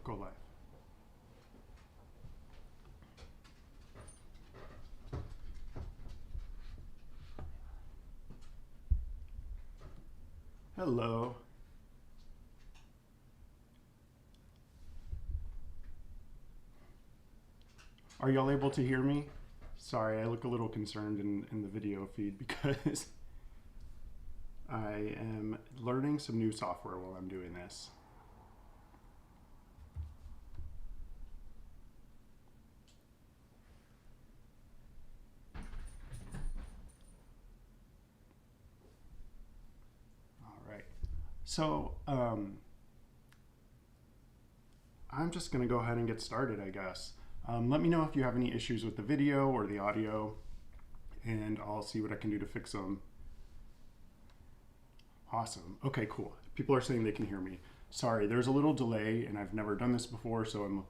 go live. Hello. Are y'all able to hear me? Sorry, I look a little concerned in the video feed because I am learning some new software while I'm doing this. All right. So I'm just going to go ahead and get started, I guess. Let me know if you have any issues with the video or the audio, and I'll see what I can do to fix them. Awesome. Okay, cool. People are saying they can hear me. Sorry, there's a little delay, and I've never done this before, so I'm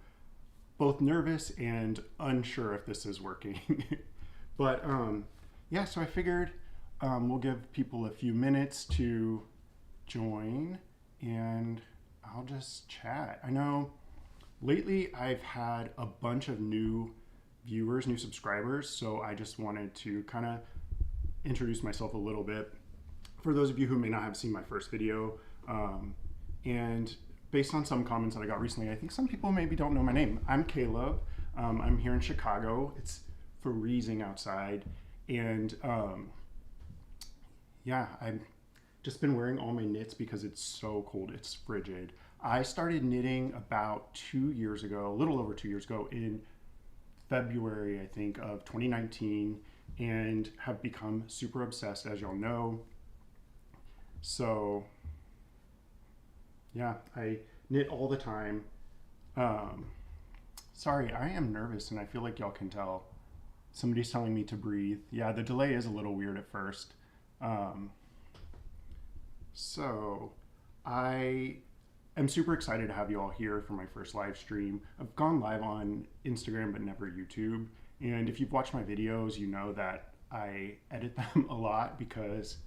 both nervous and unsure if this is working. But yeah, so I figured we'll give people a few minutes to join, and I'll just chat. I know lately I've had a bunch of new viewers, new subscribers, so I just wanted to kind of introduce myself a little bit for those of you who may not have seen my first video. And based on some comments that I got recently, I think some people maybe don't know my name. I'm Caleb. I'm here in Chicago. It's freezing outside, and yeah, I've just been wearing all my knits because it's so cold. It's frigid. I started knitting about 2 years ago, a little over 2 years ago, in February, I think, of 2019, and have become super obsessed, as y'all know. So yeah, I knit all the time. Sorry, I am nervous, and I feel like y'all can tell. Somebody's telling me to breathe. Yeah, the delay is a little weird at first. So I am super excited to have you all here for my first live stream. I've gone live on Instagram, but never YouTube. And if you've watched my videos, you know that I edit them a lot because,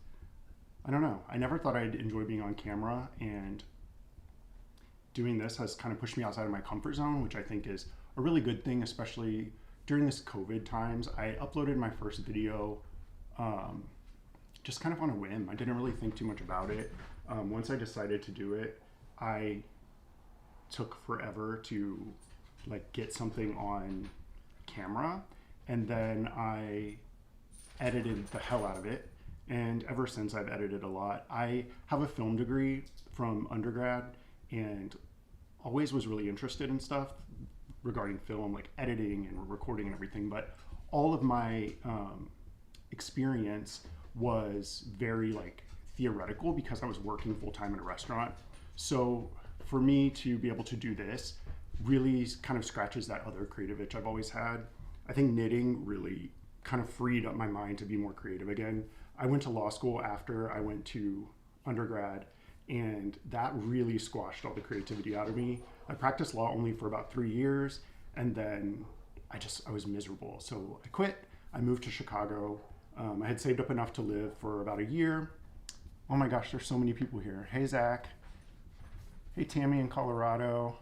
I don't know, I never thought I'd enjoy being on camera, and doing this has kind of pushed me outside of my comfort zone, which I think is a really good thing, especially during this COVID times. I uploaded my first video just kind of on a whim. I didn't really think too much about it. Once I decided to do it, I took forever to like get something on camera, and then I edited the hell out of it. And ever since, I've edited a lot. I have a film degree from undergrad and always was really interested in stuff regarding film, like editing and recording and everything. But all of my experience was very like theoretical because I was working full time in a restaurant. So for me to be able to do this really kind of scratches that other creative itch I've always had. I think knitting really kind of freed up my mind to be more creative again. I went to law school after I went to undergrad, and that really squashed all the creativity out of me. I practiced law only for about 3 years, and then I was miserable. So I quit. I moved to Chicago. I had saved up enough to live for about a year. Oh my gosh, there's so many people here. Hey, Zach. Hey, Tammy in Colorado.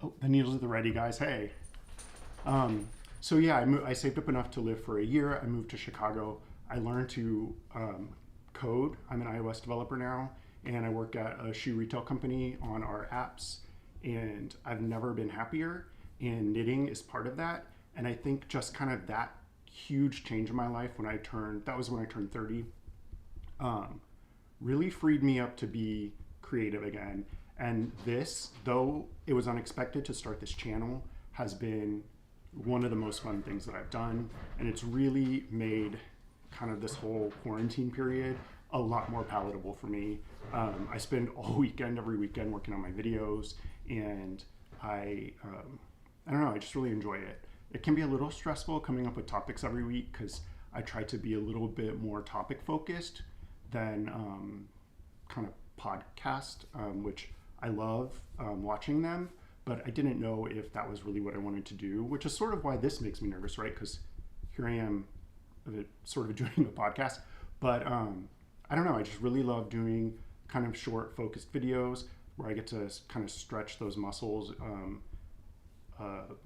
Oh, the needles at the ready, guys. Hey. So yeah, I saved up enough to live for a year. I moved to Chicago. I learned to code. I'm an iOS developer now, and I work at a shoe retail company on our apps, and I've never been happier, and knitting is part of that. And I think just kind of that huge change in my life that was when I turned 30, really freed me up to be creative again. And this, though it was unexpected to start this channel, has been one of the most fun things that I've done. And it's really made kind of this whole quarantine period a lot more palatable for me. I spend every weekend working on my videos, and I don't know, I just really enjoy it. It can be a little stressful coming up with topics every week because I try to be a little bit more topic focused than kind of podcast, which I love watching them, but I didn't know if that was really what I wanted to do, which is sort of why this makes me nervous, right? Because here I am sort of doing a podcast, but I don't know, I just really love doing kind of short focused videos. where I get to kind of stretch those muscles of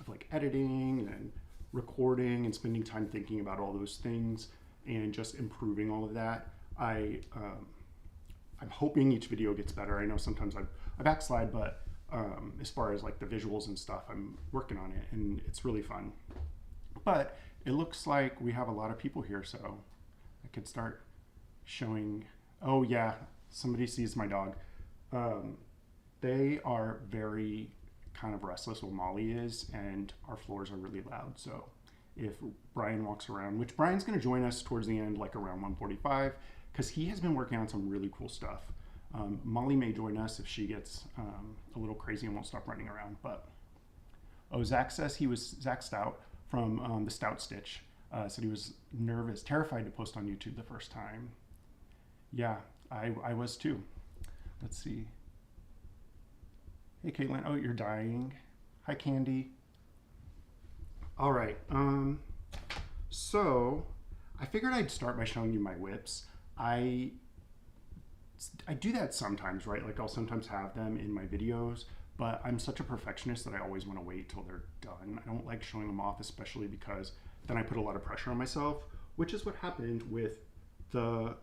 like editing and recording and spending time thinking about all those things and just improving all of that. I'm hoping each video gets better. I know sometimes I backslide, but as far as like the visuals and stuff, I'm working on it and it's really fun. But it looks like we have a lot of people here, so I could start showing. Oh yeah, somebody sees my dog. They are very kind of restless, well, Molly is, and our floors are really loud. So if Brian walks around, which Brian's going to join us towards the end, like around 1:45, because he has been working on some really cool stuff. Molly may join us if she gets a little crazy and won't stop running around. But Zach says Zach Stout from the Stout Stitch said he was nervous, terrified to post on YouTube the first time. Yeah, I was too. Let's see. Hey, Caitlin. Oh, you're dying. Hi, Candy. All right. So I figured I'd start by showing you my whips. I do that sometimes, right? Like I'll sometimes have them in my videos, but I'm such a perfectionist that I always want to wait till they're done. I don't like showing them off, especially because then I put a lot of pressure on myself, which is what happened with the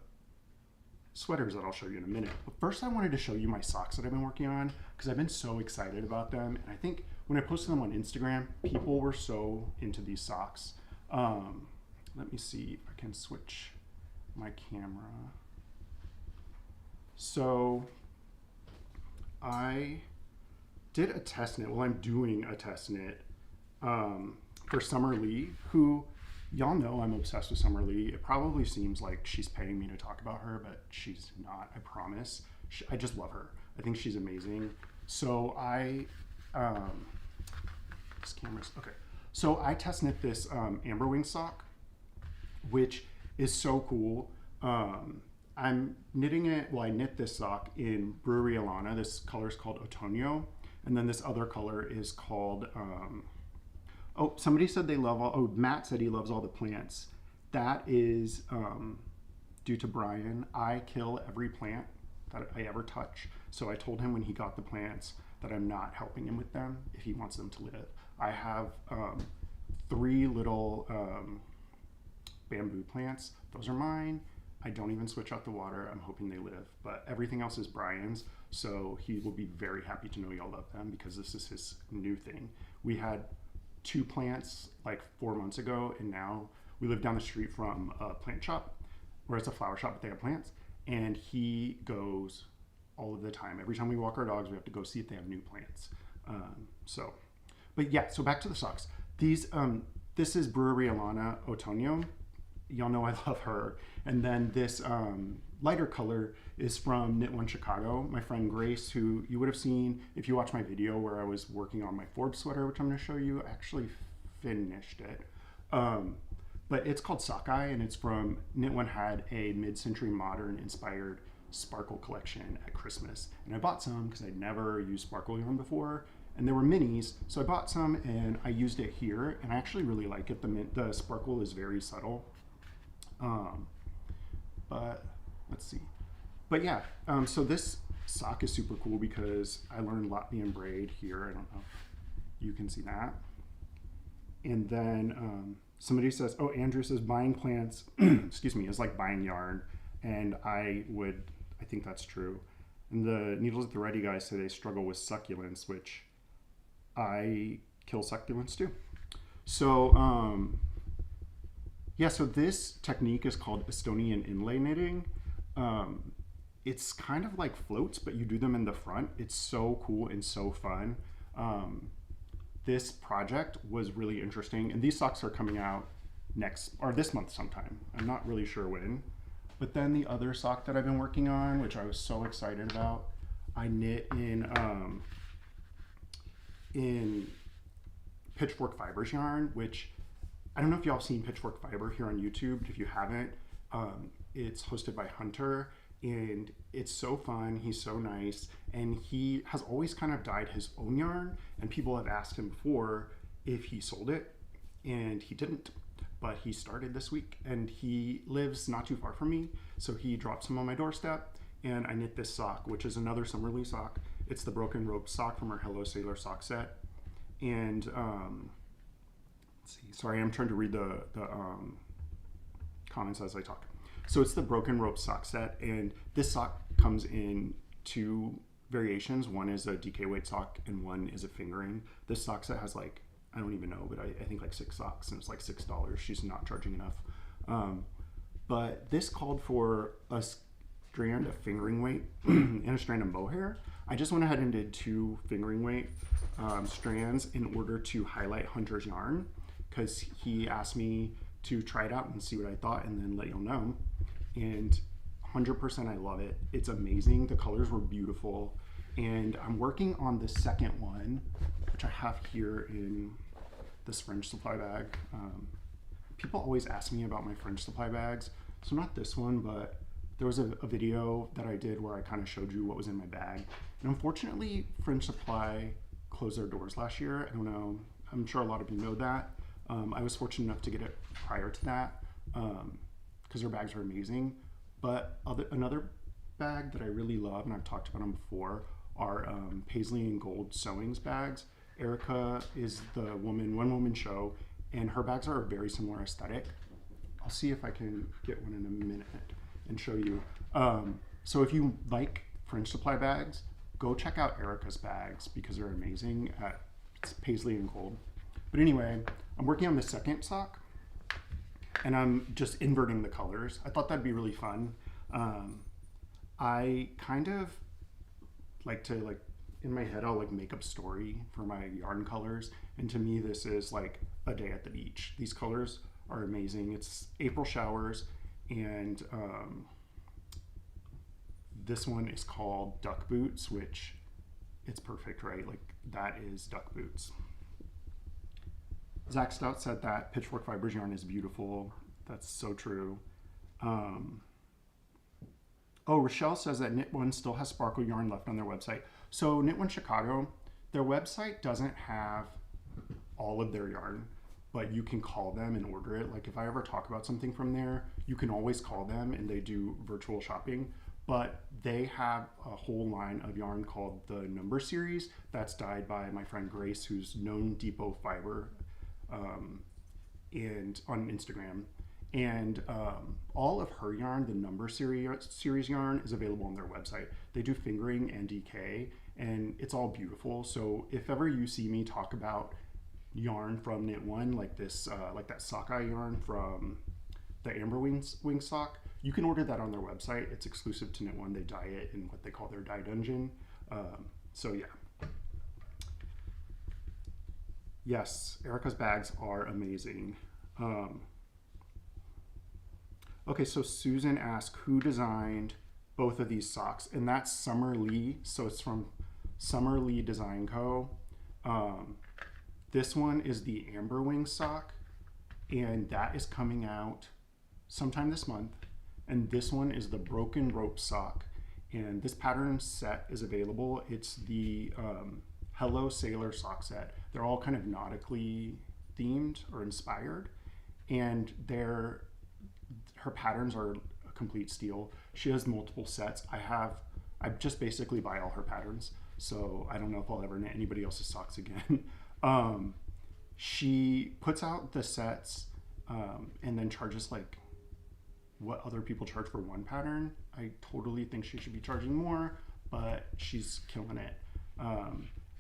sweaters that I'll show you in a minute. But first I wanted to show you my socks that I've been working on because I've been so excited about them. And I think when I posted them on Instagram, people were so into these socks. Let me see if I can switch my camera. So I did a test knit. Well, I'm doing a test knit for Summer Lee, who y'all know I'm obsessed with Summer Lee. It probably seems like she's paying me to talk about her, but she's not, I promise. I just love her. I think she's amazing. So this camera's, okay. So I test knit this Amber Wing sock, which is so cool. I'm knitting it, well, I knit this sock in Brewery Alana. This color is called Otoño. And then this other color is called, oh, somebody said they love all, oh, Matt said he loves all the plants. That is due to Brian. I kill every plant that I ever touch. So I told him when he got the plants that I'm not helping him with them if he wants them to live. I have 3 little bamboo plants. Those are mine. I don't even switch out the water. I'm hoping they live, but everything else is Brian's. So he will be very happy to know y'all love them because this is his new thing. We had 2 plants like 4 months ago, and now we live down the street from a plant shop, where it's a flower shop, but they have plants. And he goes all of the time. Every time we walk our dogs, we have to go see if they have new plants. But yeah, so back to the socks. These, this is Brewery Alana Otoño. Y'all know I love her. And then this lighter color is from Knit One Chicago. My friend Grace, who you would have seen if you watched my video where I was working on my Forbes sweater, which I'm going to show you. I actually finished it. But it's called Sockeye, and it's from, Knit One had a mid-century modern inspired sparkle collection at Christmas. And I bought some because I'd never used sparkle yarn before. And they were minis, so I bought some and I used it here, and I actually really like it. The sparkle is very subtle. But let's see. But yeah, so this sock is super cool because I learned Latvian braid here. I don't know if you can see that. And then somebody says, oh, Andrew says buying plants, excuse me, is like buying yarn. And I think that's true. And the Needles at the Ready guys say they struggle with succulents, which I kill succulents too. So, yeah, so this technique is called Estonian inlay knitting. It's kind of like floats, but you do them in the front. It's so cool and so fun. This project was really interesting, and these socks are coming out this month sometime. I'm not really sure when. But then the other sock that I've been working on, which I was so excited about, I knit in Pitchfork Fibers yarn, which I don't know if y'all have seen Pitchfork Fiber here on YouTube, but if you haven't, it's hosted by Hunter, and it's so fun. He's so nice, and he has always kind of dyed his own yarn, and people have asked him before if he sold it, and he didn't, but he started this week, and he lives not too far from me, so he dropped some on my doorstep, and I knit this sock, which is another Summerly sock. It's the Broken Rope sock from our Hello Sailor sock set. And let's see, sorry, I'm trying to read the comments as I talk. So it's the Broken Rope sock set, and this sock comes in two variations. One is a DK weight sock and one is a fingering. This sock set has like, I don't even know, but I think like 6 socks, and it's like $6. She's not charging enough. But this called for a strand of fingering weight and a strand of mohair. I just went ahead and did 2 fingering weight strands in order to highlight Hunter's yarn, because he asked me to try it out and see what I thought and then let y'all know. And 100% I love it. It's amazing. The colors were beautiful. And I'm working on the second one, which I have here in this French supply bag. People always ask me about my French supply bags. So not this one, but there was a video that I did where I kind of showed you what was in my bag. And unfortunately, French Supply closed their doors last year. I don't know. I'm sure a lot of you know that. I was fortunate enough to get it prior to that because their bags are amazing. But another bag that I really love, and I've talked about them before, are Paisley and Gold Sewings bags. Erica is the one woman show, and her bags are a very similar aesthetic. I'll see if I can get one in a minute and show you. So if you like French Supply bags, go check out Erica's bags because they're amazing at Paisley and Gold. But anyway, I'm working on the second sock, and I'm just inverting the colors. I thought that'd be really fun. I kind of like to, in my head, I'll make up a story for my yarn colors. And to me, this is like a day at the beach. These colors are amazing. It's April Showers, and this one is called Duck Boots, which it's perfect, right? Like that is Duck Boots. Zach Stout said that Pitchfork Fibers yarn is beautiful. That's so true. Oh, Rochelle says that Knit One still has sparkle yarn left on their website. So Knit One Chicago, their website doesn't have all of their yarn, but you can call them and order it. Like if I ever talk about something from there, you can always call them and they do virtual shopping. But they have a whole line of yarn called the Number Series that's dyed by my friend Grace, who's known Depot Fiber and on Instagram. And all of her yarn, the Number series yarn, is available on their website. They do fingering and DK, and it's all beautiful. So if ever you see me talk about yarn from Knit One, like this, like that sockeye yarn from the Amber Wing sock, you can order that on their website. It's exclusive to Knit One. They dye it in what they call their dye dungeon. So yeah. Yes, Erica's bags are amazing. Okay, so Susan asked who designed both of these socks, and that's Summer Lee. So it's from Summer Lee Design Co. This one is the Amber Wing sock, and that is coming out sometime this month. And this one is the Broken Rope sock, and this pattern set is available. It's the Hello Sailor sock set. They're all kind of nautically themed or inspired, and her patterns are a complete steal. She has multiple sets. I just basically buy all her patterns, so I don't know if I'll ever knit anybody else's socks again. She puts out the sets and then charges like what other people charge for one pattern. I totally think she should be charging more, but she's killing it.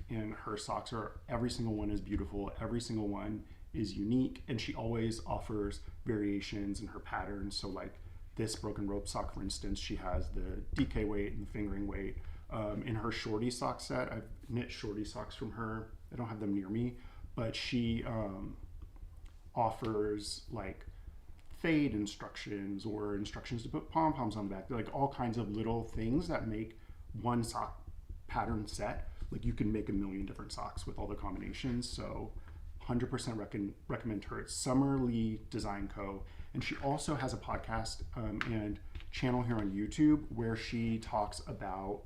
And her socks every single one is beautiful. Every single one is unique, and she always offers variations in her patterns. So like this Broken Rope sock, for instance, she has the DK weight and fingering weight. In her shorty sock set, I've knit shorty socks from her. I don't have them near me, but she offers like fade instructions or instructions to put pom-poms on the back, like all kinds of little things that make one sock pattern set. Like you can make a million different socks with all the combinations. So 100% recommend her. It's Summer Lee Design Co. And she also has a podcast and channel here on YouTube where she talks about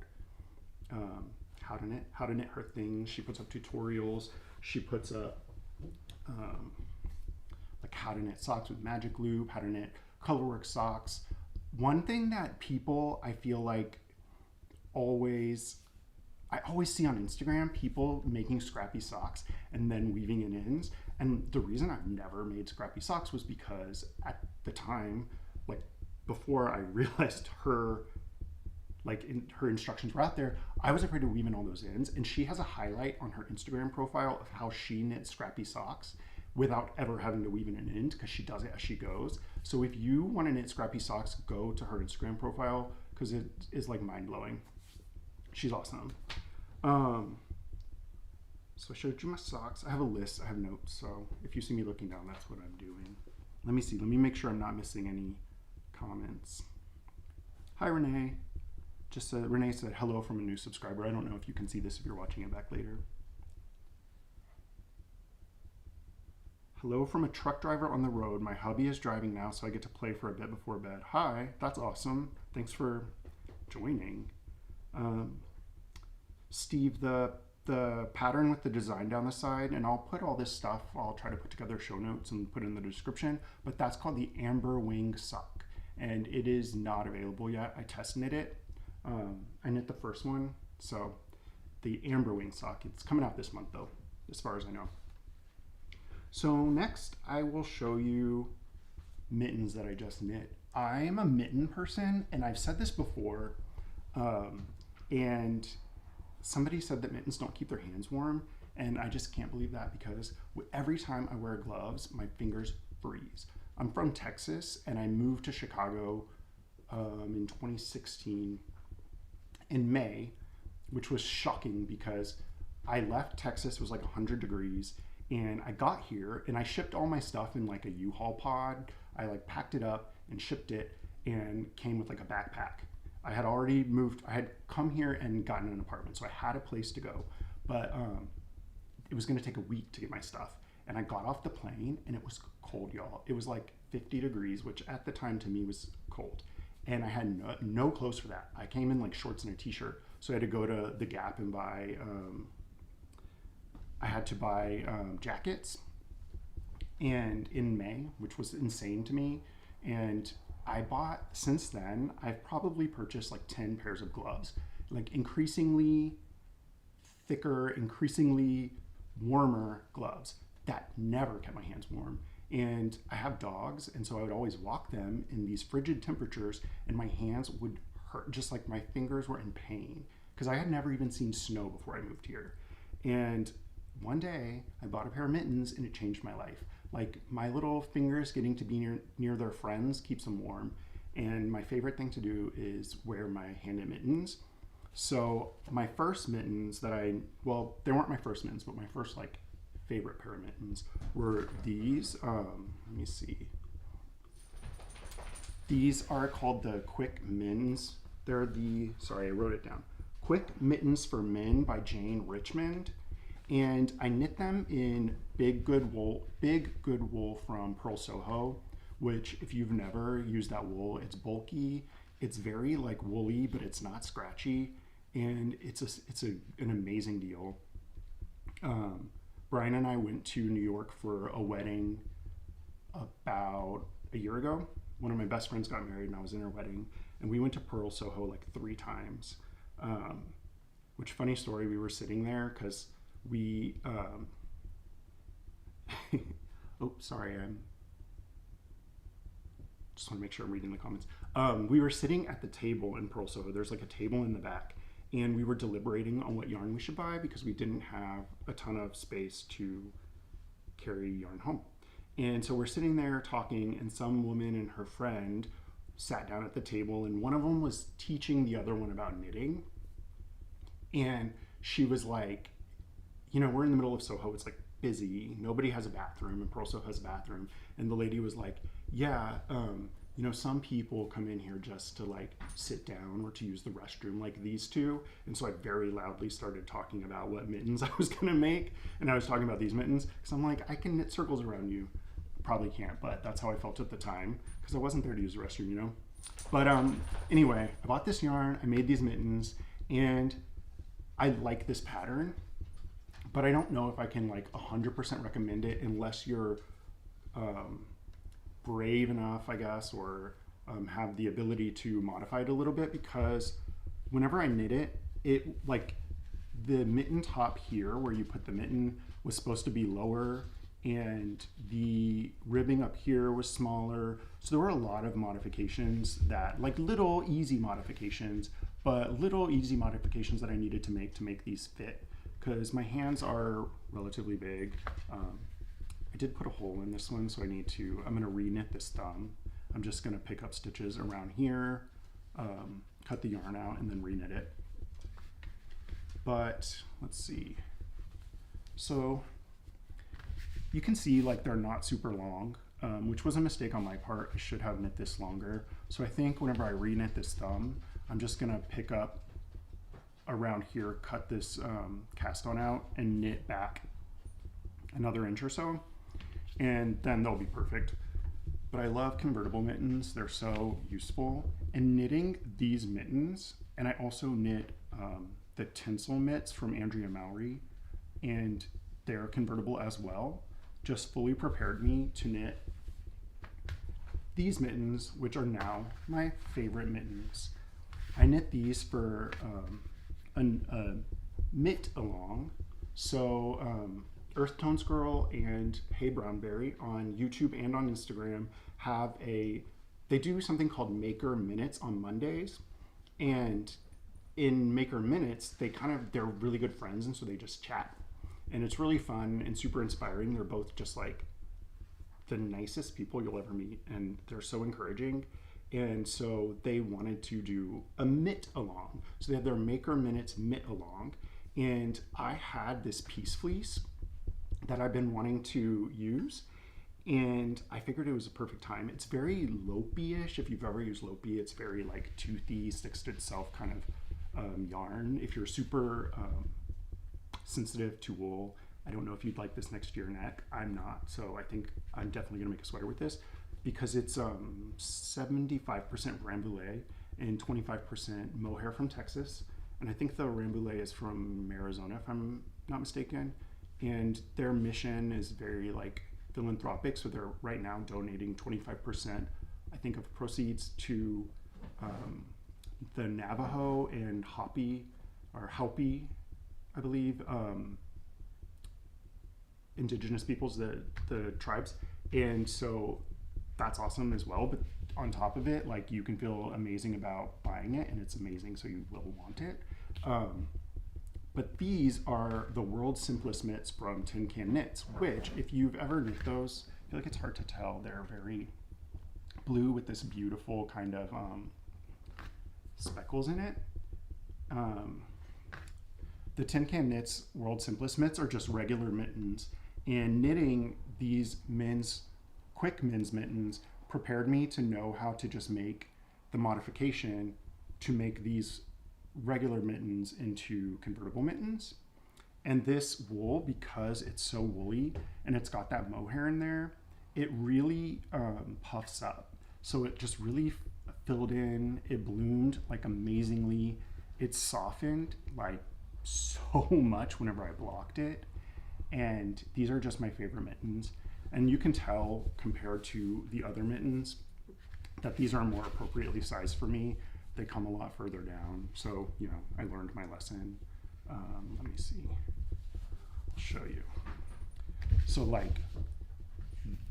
how to knit her things. She puts up tutorials. She puts up like how to knit socks with magic loop, how to knit colorwork socks. One thing that people, I feel like, I always see on Instagram people making scrappy socks and then weaving in ends. And the reason I've never made scrappy socks was because at the time, like before I realized her her instructions were out there, I was afraid to weave in all those ends. And she has a highlight on her Instagram profile of how she knits scrappy socks without ever having to weave in an end, because she does it as she goes. So if you want to knit scrappy socks, go to her Instagram profile, because it is like mind-blowing. She's awesome. So I showed you my socks. I have a list, I have notes, so if you see me looking down, that's what I'm doing. Let me see, let me make sure I'm not missing any comments. Hi Renee. Renee said hello from a new subscriber. I don't know if you can see this if you're watching it back later. Hello from a truck driver on the road. My hubby is driving now, so I get to play for a bit before bed. Hi, that's awesome. Thanks for joining. Steve, the pattern with the design down the side, and I'll put all this stuff, I'll try to put together show notes and put in the description, but that's called the Amber Wing Sock, and it is not available yet. I test knit it. I knit the first one, so the Amber Wing Sock, it's coming out this month though, as far as I know. So next I will show you mittens that I just knit. I am a mitten person, and I've said this before, and somebody said that mittens don't keep their hands warm, and I just can't believe that, because every time I wear gloves, my fingers freeze. I'm from Texas, and I moved to Chicago in 2016 in May, which was shocking because I left Texas, it was like 100 degrees, and I got here and I shipped all my stuff in like a U-Haul pod. I like packed it up and shipped it, and came with like a backpack. I had already moved, I had come here and gotten an apartment, so I had a place to go, but it was gonna take a week to get my stuff. And I got off the plane and it was cold, y'all. It was like 50 degrees, which at the time to me was cold. And I had no clothes for that. I came in like shorts and a t-shirt. So I had to go to the Gap and buy, jackets, and in May, which was insane to me. And I bought, since then, I've probably purchased like 10 pairs of gloves, like increasingly thicker, increasingly warmer gloves that never kept my hands warm. And I have dogs, and so I would always walk them in these frigid temperatures, and my hands would hurt, just like my fingers were in pain, because I had never even seen snow before I moved here. And one day I bought a pair of mittens, and it changed my life. Like, my little fingers getting to be near their friends keeps them warm. And my favorite thing to do is wear my hand-knit mittens. So my first mittens they weren't my first mittens, but my first like favorite pair of mittens were these. Let me see. These are called the Quick Mittens. They're sorry, I wrote it down. Quick Mittens for Men by Jane Richmond. And I knit them in Big Good Wool from Pearl Soho, which, if you've never used that wool, it's bulky, it's very like woolly, but it's not scratchy, and it's an amazing deal. Brian and I went to New York for a wedding about a year ago. One of my best friends got married, and I was in her wedding, and we went to Pearl Soho like 3 times. Which, funny story, we were sitting there because we oh, sorry, just want to make sure I'm reading the comments. We were sitting at the table in Pearl Soho. There's like a table in the back, and we were deliberating on what yarn we should buy because we didn't have a ton of space to carry yarn home. And so we're sitting there talking, and some woman and her friend sat down at the table, and one of them was teaching the other one about knitting. And she was like, you know, we're in the middle of Soho, it's like busy, nobody has a bathroom, and Pearl Soho has a bathroom. And the lady was like, yeah, you know, some people come in here just to like sit down or to use the restroom, like these two. And so I very loudly started talking about what mittens I was gonna make. And I was talking about these mittens because I'm like, I can knit circles around you. Probably can't, but that's how I felt at the time because I wasn't there to use the restroom, you know? But anyway, I bought this yarn, I made these mittens, and I like this pattern, but I don't know if I can like 100% recommend it unless you're brave enough, I guess, or have the ability to modify it a little bit, because whenever I knit it, like the mitten top here where you put the mitten was supposed to be lower, and the ribbing up here was smaller. So there were a lot of modifications that, like little easy modifications, but little easy modifications that I needed to make these fit, because my hands are relatively big. I did put a hole in this one, so I'm gonna re-knit this thumb. I'm just gonna pick up stitches around here, cut the yarn out, and then re-knit it. But let's see. So you can see like they're not super long, which was a mistake on my part. I should have knit this longer. So I think whenever I re-knit this thumb, I'm just gonna pick up around here, cut this cast on out, and knit back another inch or so, and then they'll be perfect. But I love convertible mittens. They're so useful. And knitting these mittens, and I also knit the tinsel mitts from Andrea Mowry, and they're convertible as well, just fully prepared me to knit these mittens, which are now my favorite mittens. I knit these for a mitt along. So Earth Tones Girl and Hey Brownberry on YouTube and on Instagram they do something called Maker Minutes on Mondays, and in Maker Minutes they're really good friends, and so they just chat, and it's really fun and super inspiring. They're both just like the nicest people you'll ever meet, and they're so encouraging. And so they wanted to do a mitt along, so they had their Maker Minutes mitt along, and I had this piece fleece that I've been wanting to use, and I figured it was a perfect time. It's very Lopi-ish. If you've ever used Lopi, it's very like toothy, sticks to itself kind of yarn. If you're super sensitive to wool, I don't know if you'd like this next to your neck. I'm not, so I think I'm definitely gonna make a sweater with this, because it's 75% Rambouillet and 25% mohair from Texas. And I think the Rambouillet is from Arizona, if I'm not mistaken. And their mission is very like philanthropic, so they're right now donating 25%, I think, of proceeds to the Navajo and Hopi, I believe, indigenous peoples, the tribes. And so that's awesome as well. But on top of it, like, you can feel amazing about buying it, and it's amazing, so you will want it. But these are the world's simplest mitts from Tin Can Knits, which, if you've ever knit those, I feel like it's hard to tell. They're very blue with this beautiful kind of speckles in it. The Tin Can Knits World's Simplest Mitts are just regular mittens, and knitting these quick men's mittens prepared me to know how to just make the modification to make these regular mittens into convertible mittens. And this wool, because it's so woolly and it's got that mohair in there, it really puffs up. So it just really filled in. It bloomed like amazingly. It softened like so much whenever I blocked it. And these are just my favorite mittens. And you can tell, compared to the other mittens, that these are more appropriately sized for me. They come a lot further down. So, you know, I learned my lesson. Let me see. I'll show you. So like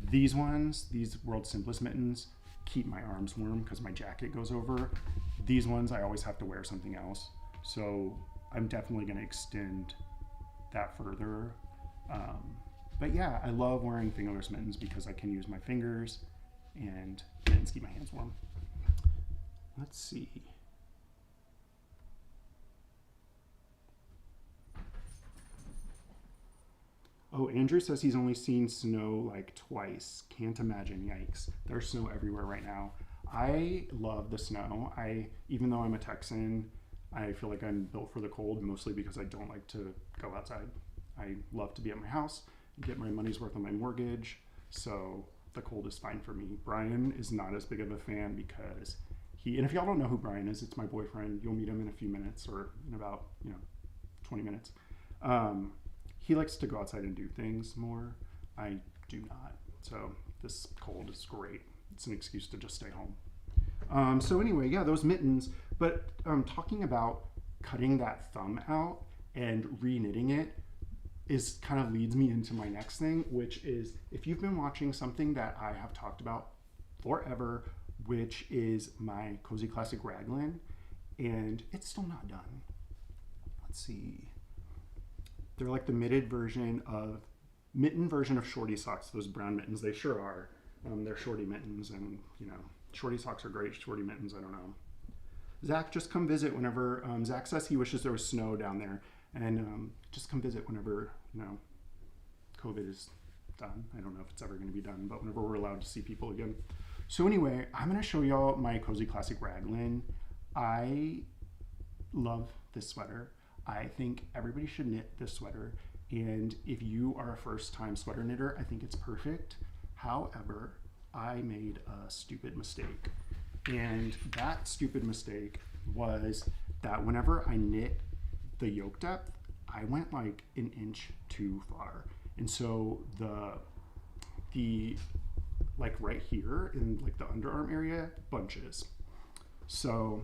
these ones, these World's Simplest Mittens, keep my arms warm because my jacket goes over. These ones, I always have to wear something else. So I'm definitely going to extend that further. But yeah, I love wearing fingerless mittens because I can use my fingers, and mittens keep my hands warm. Let's see. Oh, Andrew says he's only seen snow like twice. Can't imagine, yikes. There's snow everywhere right now. I love the snow. Even though I'm a Texan, I feel like I'm built for the cold, mostly because I don't like to go outside. I love to be at my house, get my money's worth on my mortgage, so the cold is fine for me. Brian is not as big of a fan because and if y'all don't know who Brian is, it's my boyfriend. You'll meet him in a few minutes, or in about 20 minutes. He likes to go outside and do things more. I do not. So this cold is great. It's an excuse to just stay home. So anyway, yeah, those mittens But talking about cutting that thumb out and re-knitting it is kind of leads me into my next thing, which is if you've been watching something that I have talked about forever, which is my Cozy Classic raglan, and it's still not done. Let's see. They're like the mitten version of shorty socks, those brown mittens. They sure are. They're shorty mittens, and shorty socks are great. Shorty mittens, I don't know. Zach, just come visit whenever. Zach says he wishes there was snow down there, and just come visit whenever COVID is done. I don't know if it's ever going to be done, but whenever we're allowed to see people again. So anyway, I'm going to show y'all my Cozy Classic raglan. I love this sweater. I think everybody should knit this sweater, and if you are a first-time sweater knitter, I think it's perfect. However, I made a stupid mistake, and that stupid mistake was that whenever I knit the yoke depth, I went like an inch too far, and so the like right here in like the underarm area bunches. So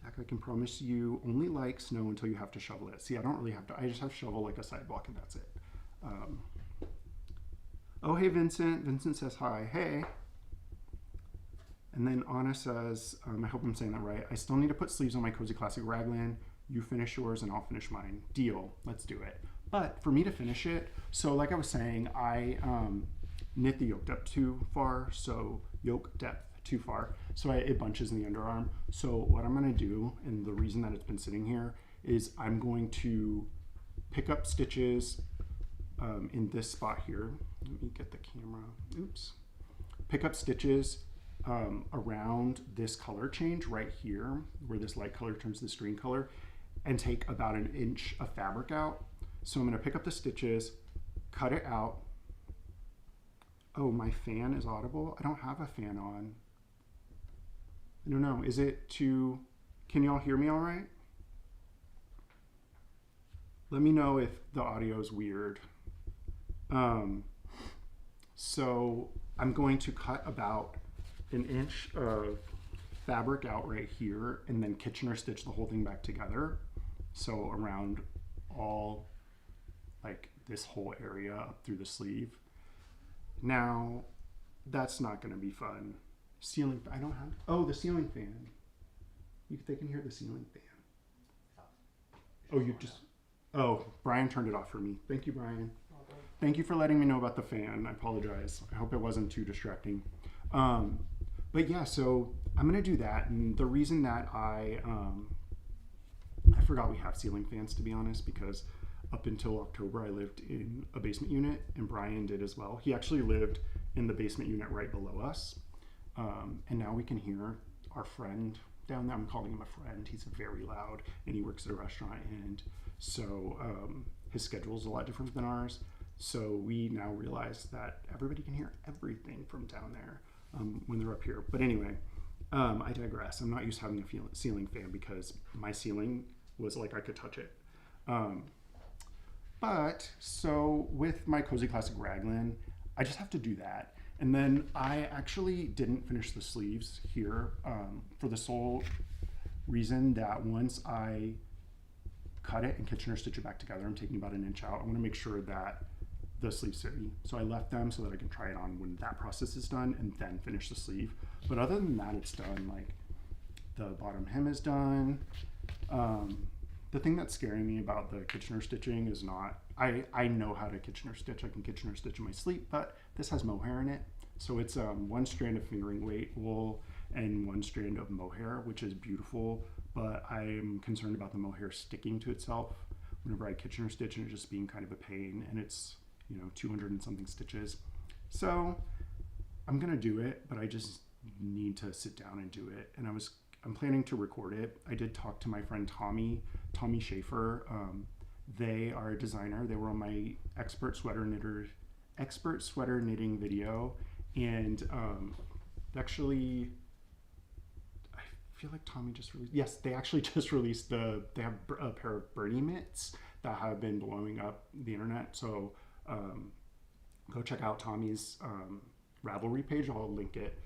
Zach, I can promise you only like snow until you have to shovel it. See, I don't really have to, I just have to shovel like a sidewalk and that's it. Oh, hey, Vincent. Vincent says hi. Hey. And then Anna says, I hope I'm saying that right. I still need to put sleeves on my Cozy Classic raglan. You finish yours and I'll finish mine. Deal. Let's do it. But for me to finish it, so like I was saying, I knit the yoke depth too far. So it bunches in the underarm. So what I'm going to do, and the reason that it's been sitting here, is I'm going to pick up stitches in this spot here. Let me get the camera. Oops. Pick up stitches around this color change right here, where this light color turns to this green color, and take about an inch of fabric out. So I'm going to pick up the stitches, cut it out. Oh, my fan is audible. I don't have a fan on. I don't know. Is it too... Can y'all hear me all right? Let me know if the audio is weird. So I'm going to cut about an inch of fabric out right here and then Kitchener stitch the whole thing back together. So around all, like this whole area up through the sleeve. Now, that's not going to be fun. Ceiling, I don't have, oh, the ceiling fan. They can hear the ceiling fan. Oh, you just, oh, Brian turned it off for me. Thank you, Brian. Thank you for letting me know about the fan. I apologize. I hope it wasn't too distracting. But yeah, so I'm going to do that. And the reason that I forgot we have ceiling fans, to be honest, because up until October, I lived in a basement unit, and Brian did as well. He actually lived in the basement unit right below us. And now we can hear our friend down there. I'm calling him a friend. He's very loud, and he works at a restaurant. And so his schedule is a lot different than ours. So we now realize that everybody can hear everything from down there when they're up here. But anyway, I digress. I'm not used to having a ceiling fan because my ceiling was like I could touch it. But so with my Cozy Classic raglan, I just have to do that. And then I actually didn't finish the sleeves here for the sole reason that once I cut it and Kitchener stitch it back together, I'm taking about an inch out. I want to make sure that the sleeves fit me. So I left them so that I can try it on when that process is done and then finish the sleeve. But other than that, it's done. Like the bottom hem is done. The thing that's scaring me about the Kitchener stitching is not, I know how to Kitchener stitch. I can Kitchener stitch in my sleep, but this has mohair in it. So it's one strand of fingering weight wool and one strand of mohair, which is beautiful, but I'm concerned about the mohair sticking to itself whenever I Kitchener stitch and it just being kind of a pain, and it's, 200 and something stitches. So I'm gonna do it, but I just need to sit down and do it. And I'm planning to record it. I did talk to my friend Tommy Schaefer. They are a designer. They were on my expert sweater knitting video, and actually, I feel like Tommy just released. Yes, they actually just released they have a pair of birdie mitts that have been blowing up the internet. So go check out Tommy's Ravelry page. I'll link it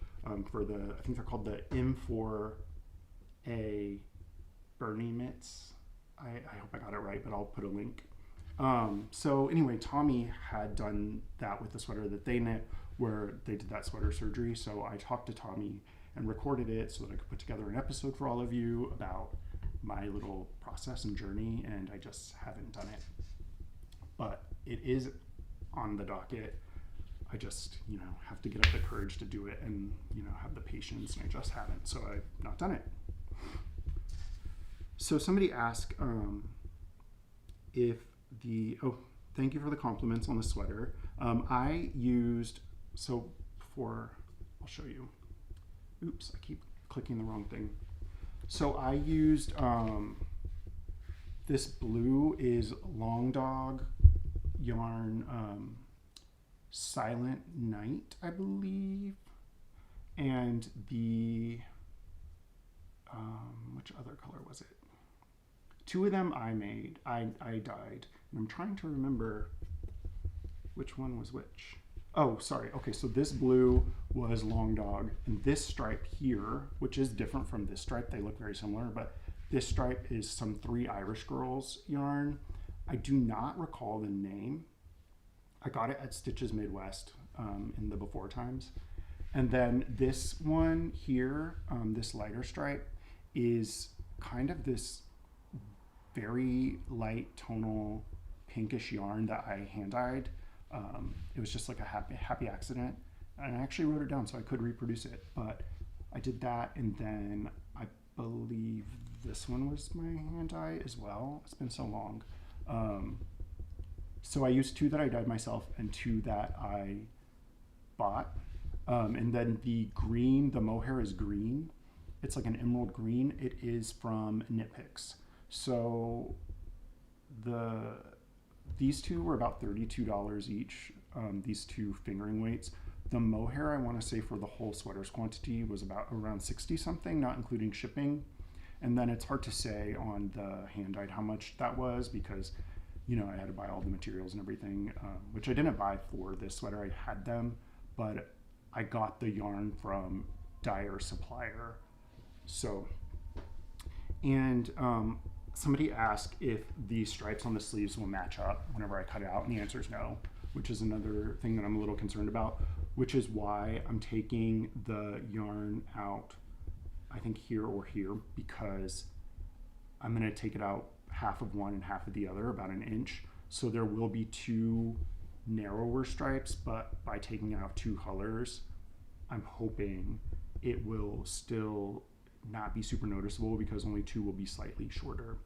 for the, I think they're called the M4A Bernie mitts. I hope I got it right, but I'll put a link. So anyway, Tommy had done that with the sweater that they knit, where they did that sweater surgery. So I talked to Tommy and recorded it so that I could put together an episode for all of you about my little process and journey, and I just haven't done it. But it is on the docket. I just, have to get up the courage to do it and, have the patience, and I just haven't, so I've not done it. So somebody asked if thank you for the compliments on the sweater. I used, I'll show you. Oops, I keep clicking the wrong thing. So I used, this blue is Long Dog yarn, Silent Night, I believe. And the, which other color was it? Two of them I made, I dyed. And I'm trying to remember which one was which. Oh, sorry. Okay, so this blue was Long Dog, and this stripe here, which is different from this stripe, they look very similar, but this stripe is some 3 Irish Girls yarn. I do not recall the name. I got it at Stitches Midwest in the before times. And then this one here, this lighter stripe, is kind of this very light tonal pinkish yarn that I hand dyed. It was just like a happy accident, and I actually wrote it down so I could reproduce it, but I did that, and then I believe this one was my hand dye as well. It's been so long. So I used 2 that I dyed myself and 2 that I bought. And then the green, the mohair is green. It's like an emerald green. It is from Knit Picks. So these 2 were about $32 each, these 2 fingering weights. The mohair, I want to say for the whole sweater's quantity, was about around 60 something, not including shipping. And then it's hard to say on the hand dyed how much that was, because I had to buy all the materials and everything, which I didn't buy for this sweater. I had them, but I got the yarn from Dyer Supplier. So, and somebody asked if the stripes on the sleeves will match up whenever I cut it out, and the answer is no, which is another thing that I'm a little concerned about, which is why I'm taking the yarn out, I think here or here, because I'm going to take it out half of one and half of the other, about an inch. So there will be 2 narrower stripes, but by taking out 2 colors, I'm hoping it will still not be super noticeable, because only 2 will be slightly shorter.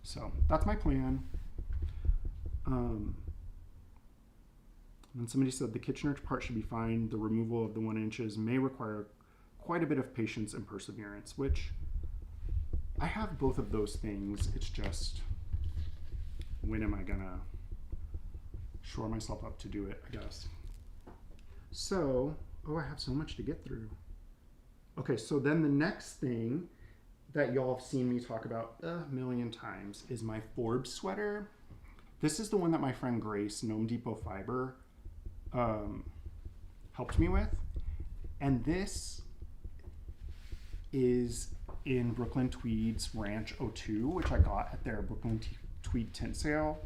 So that's my plan. And somebody said the Kitchener part should be fine. The removal of the 1 inches may require quite a bit of patience and perseverance, which I have both of those things. It's just, when am I gonna shore myself up to do it, I guess. So, I have so much to get through. Okay, so then the next thing that y'all have seen me talk about a million times is my Forbes sweater. This is the one that my friend Grace, Gnome Depot Fiber, helped me with. And this is in Brooklyn Tweed's Ranch 02, which I got at their Brooklyn Tweed tint sale.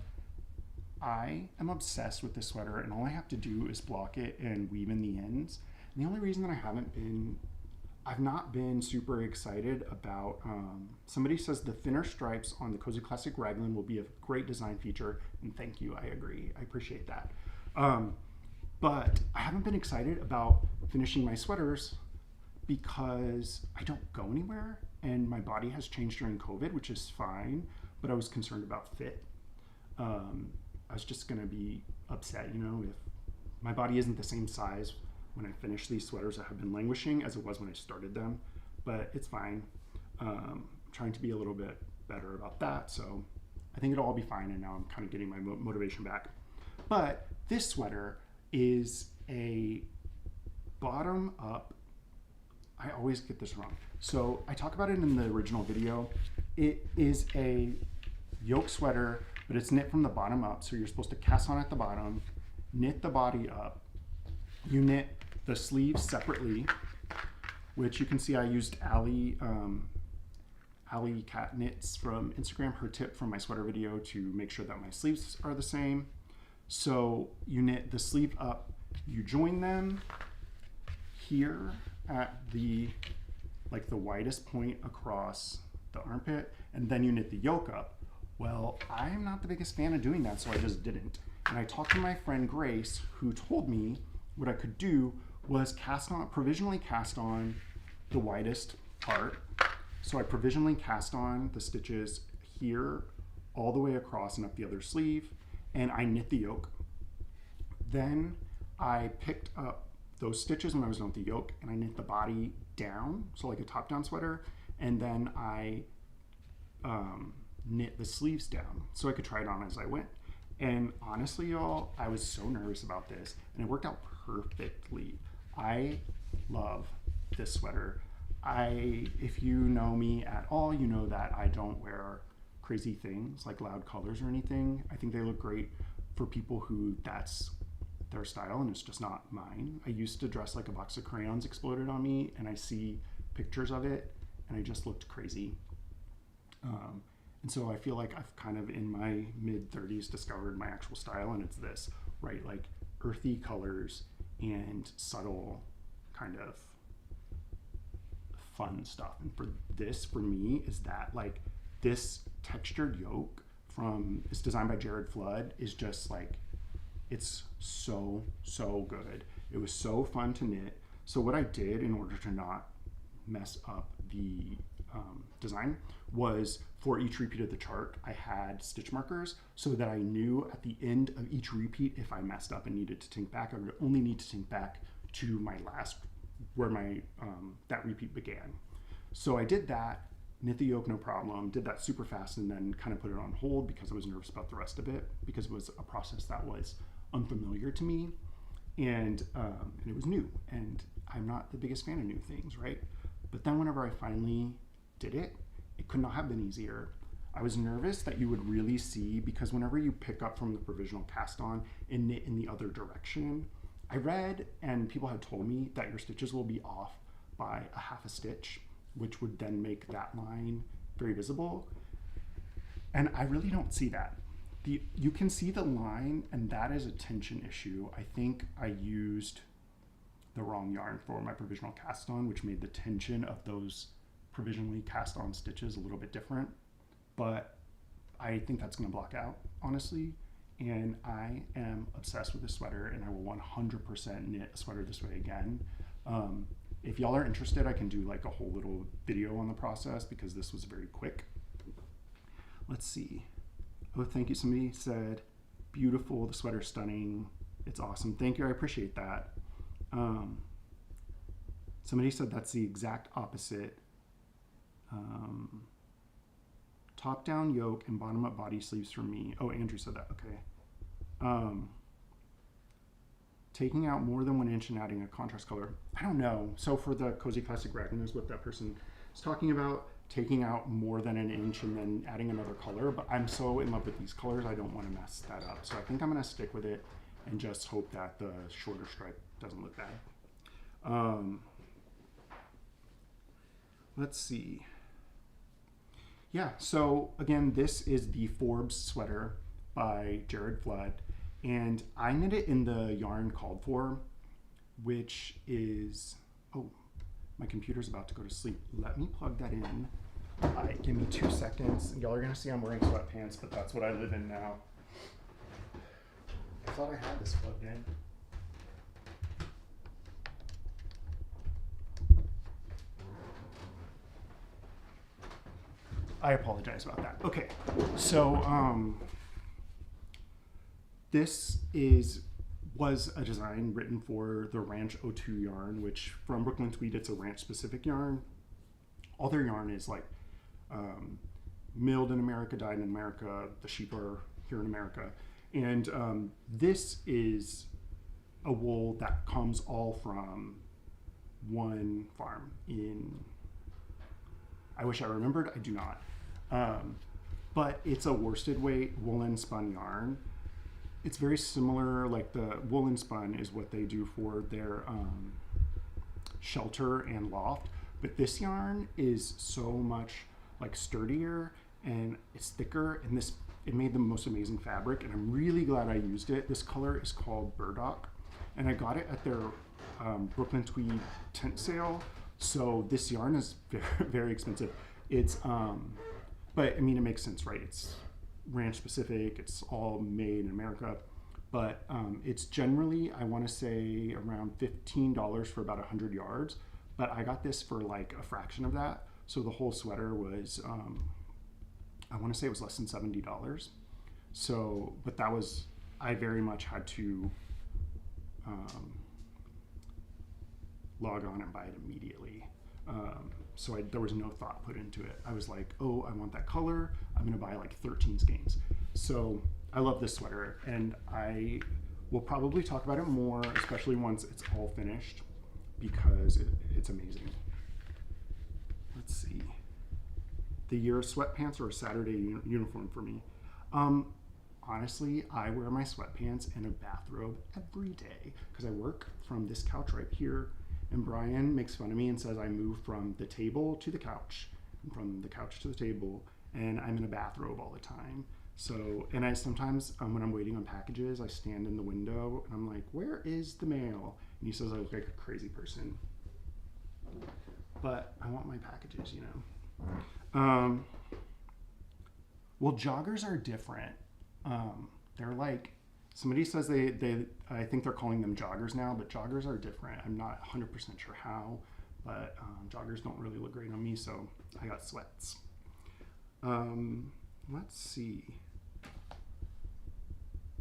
I am obsessed with this sweater, and all I have to do is block it and weave in the ends. And the only reason that I've not been super excited about, somebody says the thinner stripes on the Cozy Classic Raglan will be a great design feature, and thank you, I agree, I appreciate that. But I haven't been excited about finishing my sweaters because I don't go anywhere, and my body has changed during COVID, which is fine, but I was concerned about fit. I was just gonna be upset, if my body isn't the same size when I finish these sweaters that have been languishing as it was when I started them, but it's fine. I'm trying to be a little bit better about that, so I think it'll all be fine, and now I'm kind of getting my motivation back. But this sweater is a bottom up, I always get this wrong. So I talk about it in the original video. It is a yoke sweater, but it's knit from the bottom up. So you're supposed to cast on at the bottom, knit the body up. You knit the sleeves separately. which you can see I used Allie Cat Knits from Instagram, her tip from my sweater video to make sure that my sleeves are the same. So you knit the sleeve up, you join them here at the widest point across the armpit, and then you knit the yoke up. Well, I'm not the biggest fan of doing that, so I just didn't. And I talked to my friend Grace, who told me what I could do was provisionally cast on the widest part. So I provisionally cast on the stitches here all the way across and up the other sleeve, and I knit the yoke. Then I picked up those stitches when I was done with the yoke, and I knit the body down, so like a top-down sweater, and then I knit the sleeves down so I could try it on as I went. And honestly, y'all, I was so nervous about this, and it worked out perfectly. I love this sweater. If you know me at all, you know that I don't wear crazy things like loud colors or anything. I think they look great for people who that's their style and it's just not mine. I used to dress like a box of crayons exploded on me, and I see pictures of it and I just looked crazy. And so I feel like I've kind of in my mid-30s discovered my actual style, and it's this, right? Like earthy colors and subtle kind of fun stuff. And for me, is that like this textured yoke it's designed by Jared Flood, is just like, it's so good. It was so fun to knit. So what I did in order to not mess up the design was, for each repeat of the chart, I had stitch markers so that I knew at the end of each repeat if I messed up and needed to tink back, I would only need to tink back to my last, where my that repeat began. So I did that, knit the yoke no problem, did that super fast, and then kind of put it on hold because I was nervous about the rest of it, because it was a process that was unfamiliar to me, and it was new, and I'm not the biggest fan of new things, right? But then whenever I finally did it, it could not have been easier. I was nervous that you would really see, because whenever you pick up from the provisional cast on and knit in the other direction, I read and people had told me that your stitches will be off by a half a stitch, which would then make that line very visible. And I really don't see that. You can see the line, and that is a tension issue. I think I used the wrong yarn for my provisional cast on, which made the tension of those provisionally cast on stitches a little bit different, but I think that's going to block out, honestly. And I am obsessed with this sweater, and I will 100% knit a sweater this way again. If y'all are interested, I can do like a whole little video on the process, because this was very quick. Let's see. Oh, thank you. Somebody said, beautiful, the sweater's stunning. It's awesome. Thank you, I appreciate that. Somebody said that's the exact opposite. Top down yoke and bottom up body sleeves for me. Oh, Andrew said that, okay. Taking out more than 1 inch and adding a contrast color. I don't know. So for the Cozy Classic Raglan is what that person is talking about, taking out more than 1 inch and then adding another color, but I'm so in love with these colors, I don't want to mess that up. So I think I'm gonna stick with it and just hope that the shorter stripe doesn't look bad. Let's see. Yeah, so again, this is the Forbes sweater by Jared Flood, and I knit it in the yarn called for, which is, oh, my computer's about to go to sleep. Let me plug that in. Give me 2 seconds. Y'all are gonna see I'm wearing sweatpants, but that's what I live in now. I thought I had this plugged in. I apologize about that. Okay, so this was a design written for the Ranch O2 yarn, which from Brooklyn Tweed, it's a ranch specific yarn. All their yarn is like milled in America, dyed in America. The sheep are here in America. And this is a wool that comes all from one farm in, I wish I remembered, I do not. But it's a worsted weight woolen spun yarn. It's very similar, like the woolen spun is what they do for their Shelter and Loft, but this yarn is so much like sturdier and it's thicker, and it made the most amazing fabric, and I'm really glad I used it. This color is called Burdock, and I got it at their Brooklyn Tweed tent sale. So this yarn is very, very expensive. It's but I mean, it makes sense, right? It's ranch specific, it's all made in America, but it's generally, I want to say, around $15 for about 100 yards, but I got this for like a fraction of that. So the whole sweater was I want to say it was less than $70. So, but that was, I very much had to log on and buy it immediately. So there was no thought put into it. I was like, oh, I want that color. I'm going to buy like 13 skeins. So I love this sweater, and I will probably talk about it more, especially once it's all finished, because it's amazing. Let's see. The year of sweatpants or a Saturday uniform for me. Honestly, I wear my sweatpants and a bathrobe every day because I work from this couch right here. And Brian makes fun of me and says I move from the table to the couch, and from the couch to the table, and I'm in a bathrobe all the time. So, and I sometimes, when I'm waiting on packages, I stand in the window and I'm like, where is the mail? And he says I look like a crazy person. But I want my packages, you know. Well, joggers are different. They're like, somebody says I think they're calling them joggers now, but joggers are different. I'm not 100% sure how, but joggers don't really look great on me, so I got sweats. Let's see.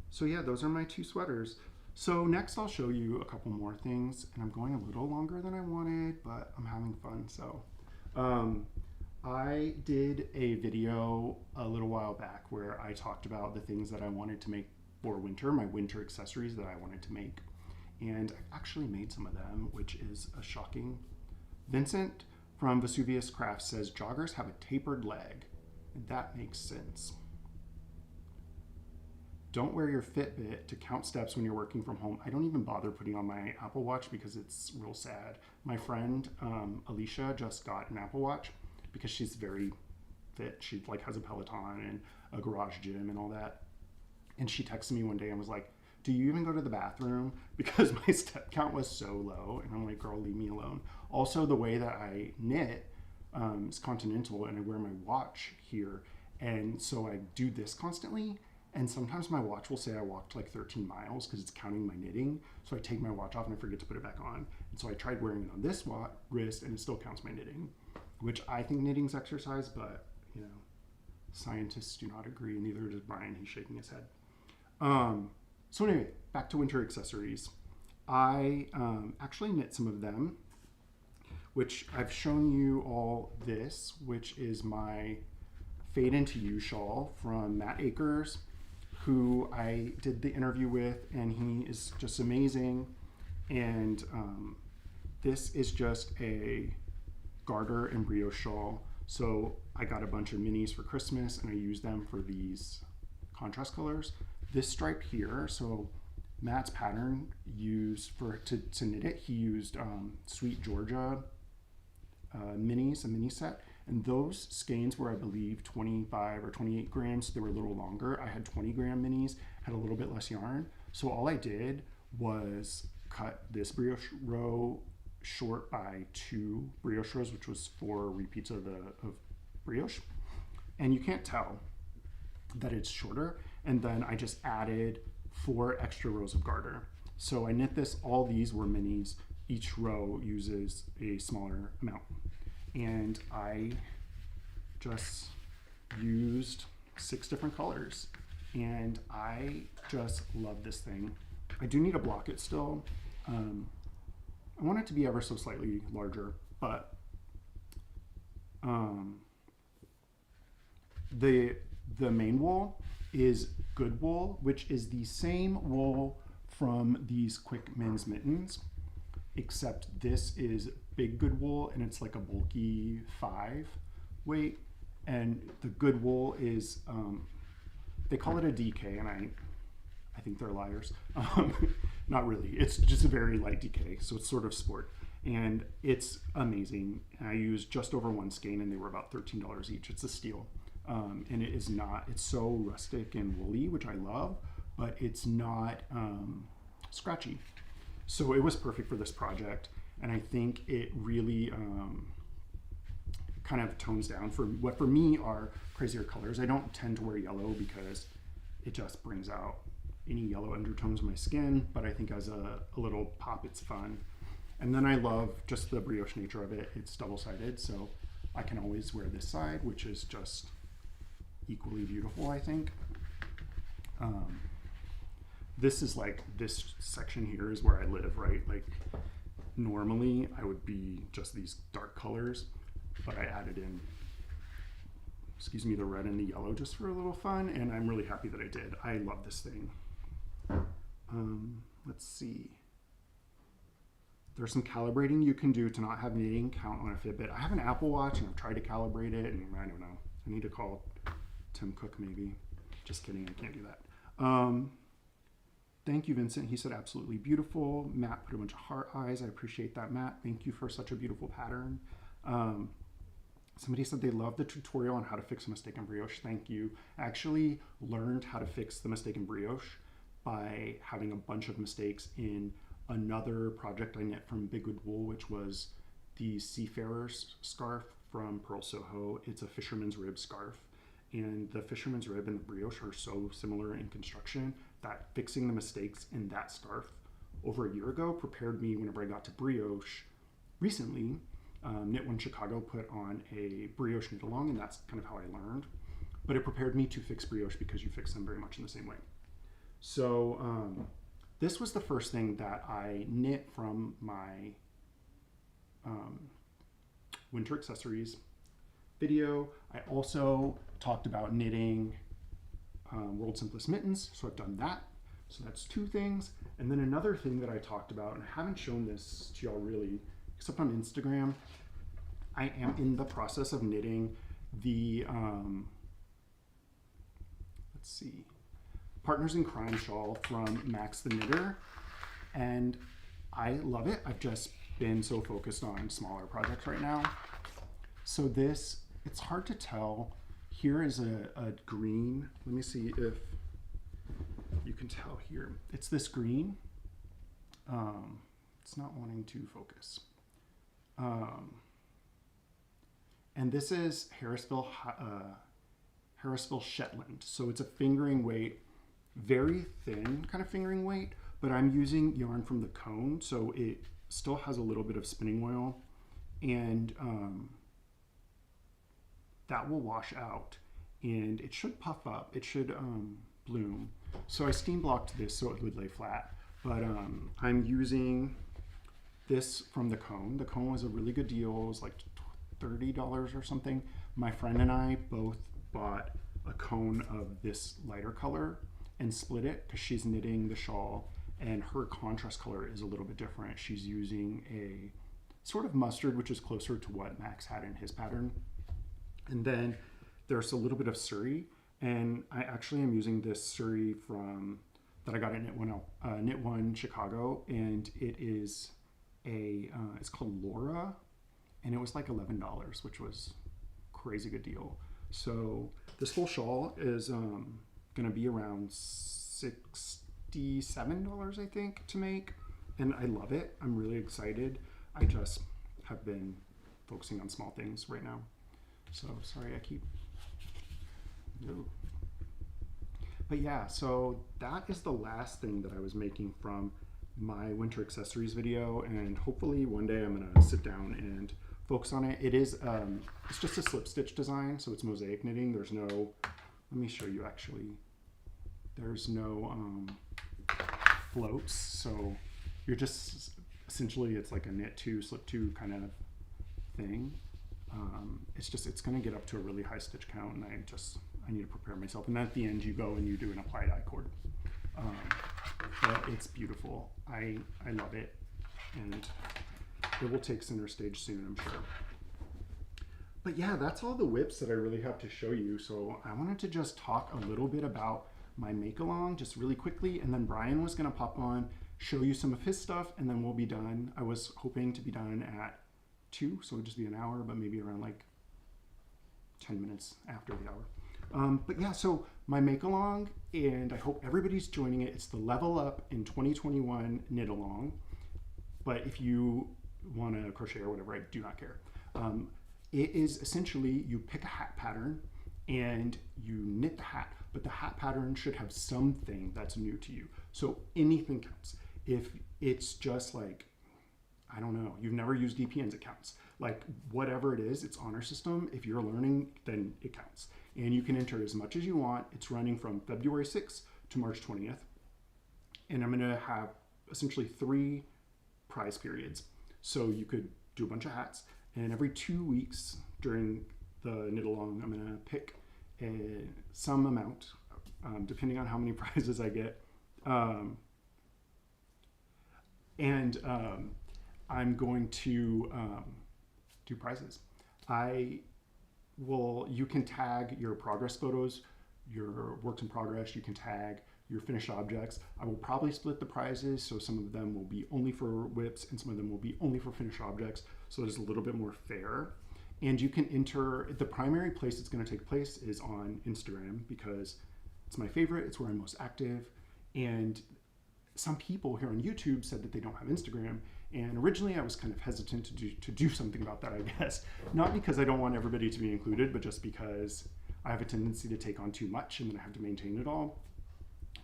So yeah, those are my two sweaters. So next I'll show you a couple more things, and I'm going a little longer than I wanted, but I'm having fun. So I did a video a little while back where I talked about the things that I wanted to make for winter, my winter accessories that I wanted to make. And I actually made some of them, which is a shocking. Vincent from Vesuvius Crafts says joggers have a tapered leg. And that makes sense. Don't wear your Fitbit to count steps when you're working from home. I don't even bother putting on my Apple Watch because it's real sad. My friend Alicia just got an Apple Watch because she's very fit. She like has a Peloton and a garage gym and all that. And she texted me one day and was like, do you even go to the bathroom? Because my step count was so low. And I'm like, girl, leave me alone. Also, the way that I knit is continental, and I wear my watch here. And so I do this constantly. And sometimes my watch will say I walked like 13 miles because it's counting my knitting. So I take my watch off and I forget to put it back on. And so I tried wearing it on this wrist, and it still counts my knitting, which I think knitting's exercise, but you know, scientists do not agree, and neither does Brian. He's shaking his head. So anyway, back to winter accessories. I actually knit some of them, which I've shown you all this, which is my Fade Into You shawl from Matt Akers, who I did the interview with, and he is just amazing. And this is just a garter and brioche shawl. So I got a bunch of minis for Christmas, and I used them for these contrast colors. This stripe here, so Matt's pattern used to knit it, he used Sweet Georgia minis, a mini set. And those skeins were, I believe, 25 or 28 grams. So they were a little longer. I had 20 gram minis, had a little bit less yarn. So all I did was cut this brioche row short by 2 brioche rows, which was 4 repeats of brioche. And you can't tell that it's shorter. And then I just added 4 extra rows of garter. So I knit this, all these were minis. Each row uses a smaller amount. And I just used 6 different colors, and I just love this thing. I do need to block it still. I want it to be ever so slightly larger, but the main wool is good wool, which is the same wool from these Quick Men's Mittens, except this is big good wool, and it's like a bulky 5 weight. And the good wool is, they call it a DK, and I think they're liars. Not really, it's just a very light DK, so it's sort of sport. and it's amazing. I used just over one skein and they were about $13 each. It's a steal. And it is not, it's so rustic and woolly, which I love, but it's not scratchy. So it was perfect for this project. And I think it really kind of tones down for what for me are crazier colors. I don't tend to wear yellow because it just brings out any yellow undertones in my skin, but I think as a little pop, it's fun. And then I love just the brioche nature of it. It's double-sided, so I can always wear this side, which is just equally beautiful, I think. This is like, this section here is where I live, right? Like normally I would be just these dark colors, but I added in, excuse me, the red and the yellow just for a little fun, and I'm really happy that I did. I love this thing. Let's see. There's some calibrating you can do to not have knitting count on a Fitbit. I have an Apple Watch and I've tried to calibrate it, and I don't know. I need to call Tim Cook maybe. Just kidding, I can't do that. Thank you, Vincent. He said absolutely beautiful. Matt put a bunch of heart eyes. I appreciate that, Matt. Thank you for such a beautiful pattern. Somebody said they loved the tutorial on how to fix a mistaken brioche. Thank you. I actually learned how to fix the mistaken brioche by having a bunch of mistakes in another project I knit from Big Wood Wool, which was the Seafarer's scarf from Pearl Soho. It's a fisherman's rib scarf, and the fisherman's rib and the brioche are so similar in construction that fixing the mistakes in that scarf over a year ago prepared me whenever I got to brioche recently. Knit One Chicago put on a brioche knit along, and that's kind of how I learned. But it prepared me to fix brioche because you fix them very much in the same way. So this was the first thing that I knit from my winter accessories video. I also talked about knitting World's Simplest Mittens, so I've done that. So that's two things. And then another thing that I talked about, and I haven't shown this to y'all really, except on Instagram, I am in the process of knitting the, let's see, Partners in Crime shawl from Max the Knitter, and I love it. I've just been so focused on smaller projects right now. So this, it's hard to tell. Here is a green. Let me see if you can tell here. It's this green. It's not wanting to focus. And this is Harrisville Shetland. So it's a fingering weight, very thin kind of fingering weight, but I'm using yarn from the cone, so it still has a little bit of spinning oil, and that will wash out, and it should puff up. It should bloom. So I steam blocked this so it would lay flat, but I'm using this from the cone. The cone was a really good deal. It was like $30 or something. My friend and I both bought a cone of this lighter color and split it because she's knitting the shawl and her contrast color is a little bit different. She's using a sort of mustard, which is closer to what Max had in his pattern. And then there's a little bit of Surrey, and I actually am using this Surrey from that I got at Knit One Chicago, and it is it's called Laura, and it was like $11, which was crazy good deal. So this whole shawl is gonna be around $67, I think, to make, and I love it. I'm really excited. I just have been focusing on small things right now. So sorry, I keep. No. But yeah, so that is the last thing that I was making from my winter accessories video, and hopefully one day I'm gonna sit down and focus on it. It is, it's just a slip stitch design, so it's mosaic knitting. There's no, let me show you actually. There's no floats, so you're just, essentially it's like a knit two, slip two kind of thing. It's gonna get up to a really high stitch count, and I need to prepare myself. And then at the end you go and you do an applied I cord. But it's beautiful. I love it, and it will take center stage soon, I'm sure. But yeah, that's all the whips that I really have to show you. So I wanted to just talk a little bit about my make along just really quickly, and then Brian was gonna pop on, show you some of his stuff, and then we'll be done. I was hoping to be done at 2, so it'll just be an hour, but maybe around like 10 minutes after the hour. But yeah, so my make along, and I hope everybody's joining it. It's the Level Up in 2021 knit along. But if you want to crochet or whatever, I do not care. It is essentially you pick a hat pattern and you knit the hat, but the hat pattern should have something that's new to you. So anything counts. If it's just like, I don't know, you've never used DPNs, it counts. Like whatever it is, it's honor system. If you're learning, then it counts. And you can enter as much as you want. It's running from February 6th to March 20th. And I'm gonna have essentially 3 prize periods. So you could do a bunch of hats, and every 2 weeks during the knit along, I'm gonna pick some amount, depending on how many prizes I get. I'm going to do prizes. You can tag your progress photos, your works in progress, you can tag your finished objects. I will probably split the prizes, so some of them will be only for whips and some of them will be only for finished objects, so it's a little bit more fair. And you can enter, the primary place it's gonna take place is on Instagram because it's my favorite, it's where I'm most active. And some people here on YouTube said that they don't have Instagram, and originally I was kind of hesitant to do something about that, I guess. Not because I don't want everybody to be included, but just because I have a tendency to take on too much and then I have to maintain it all.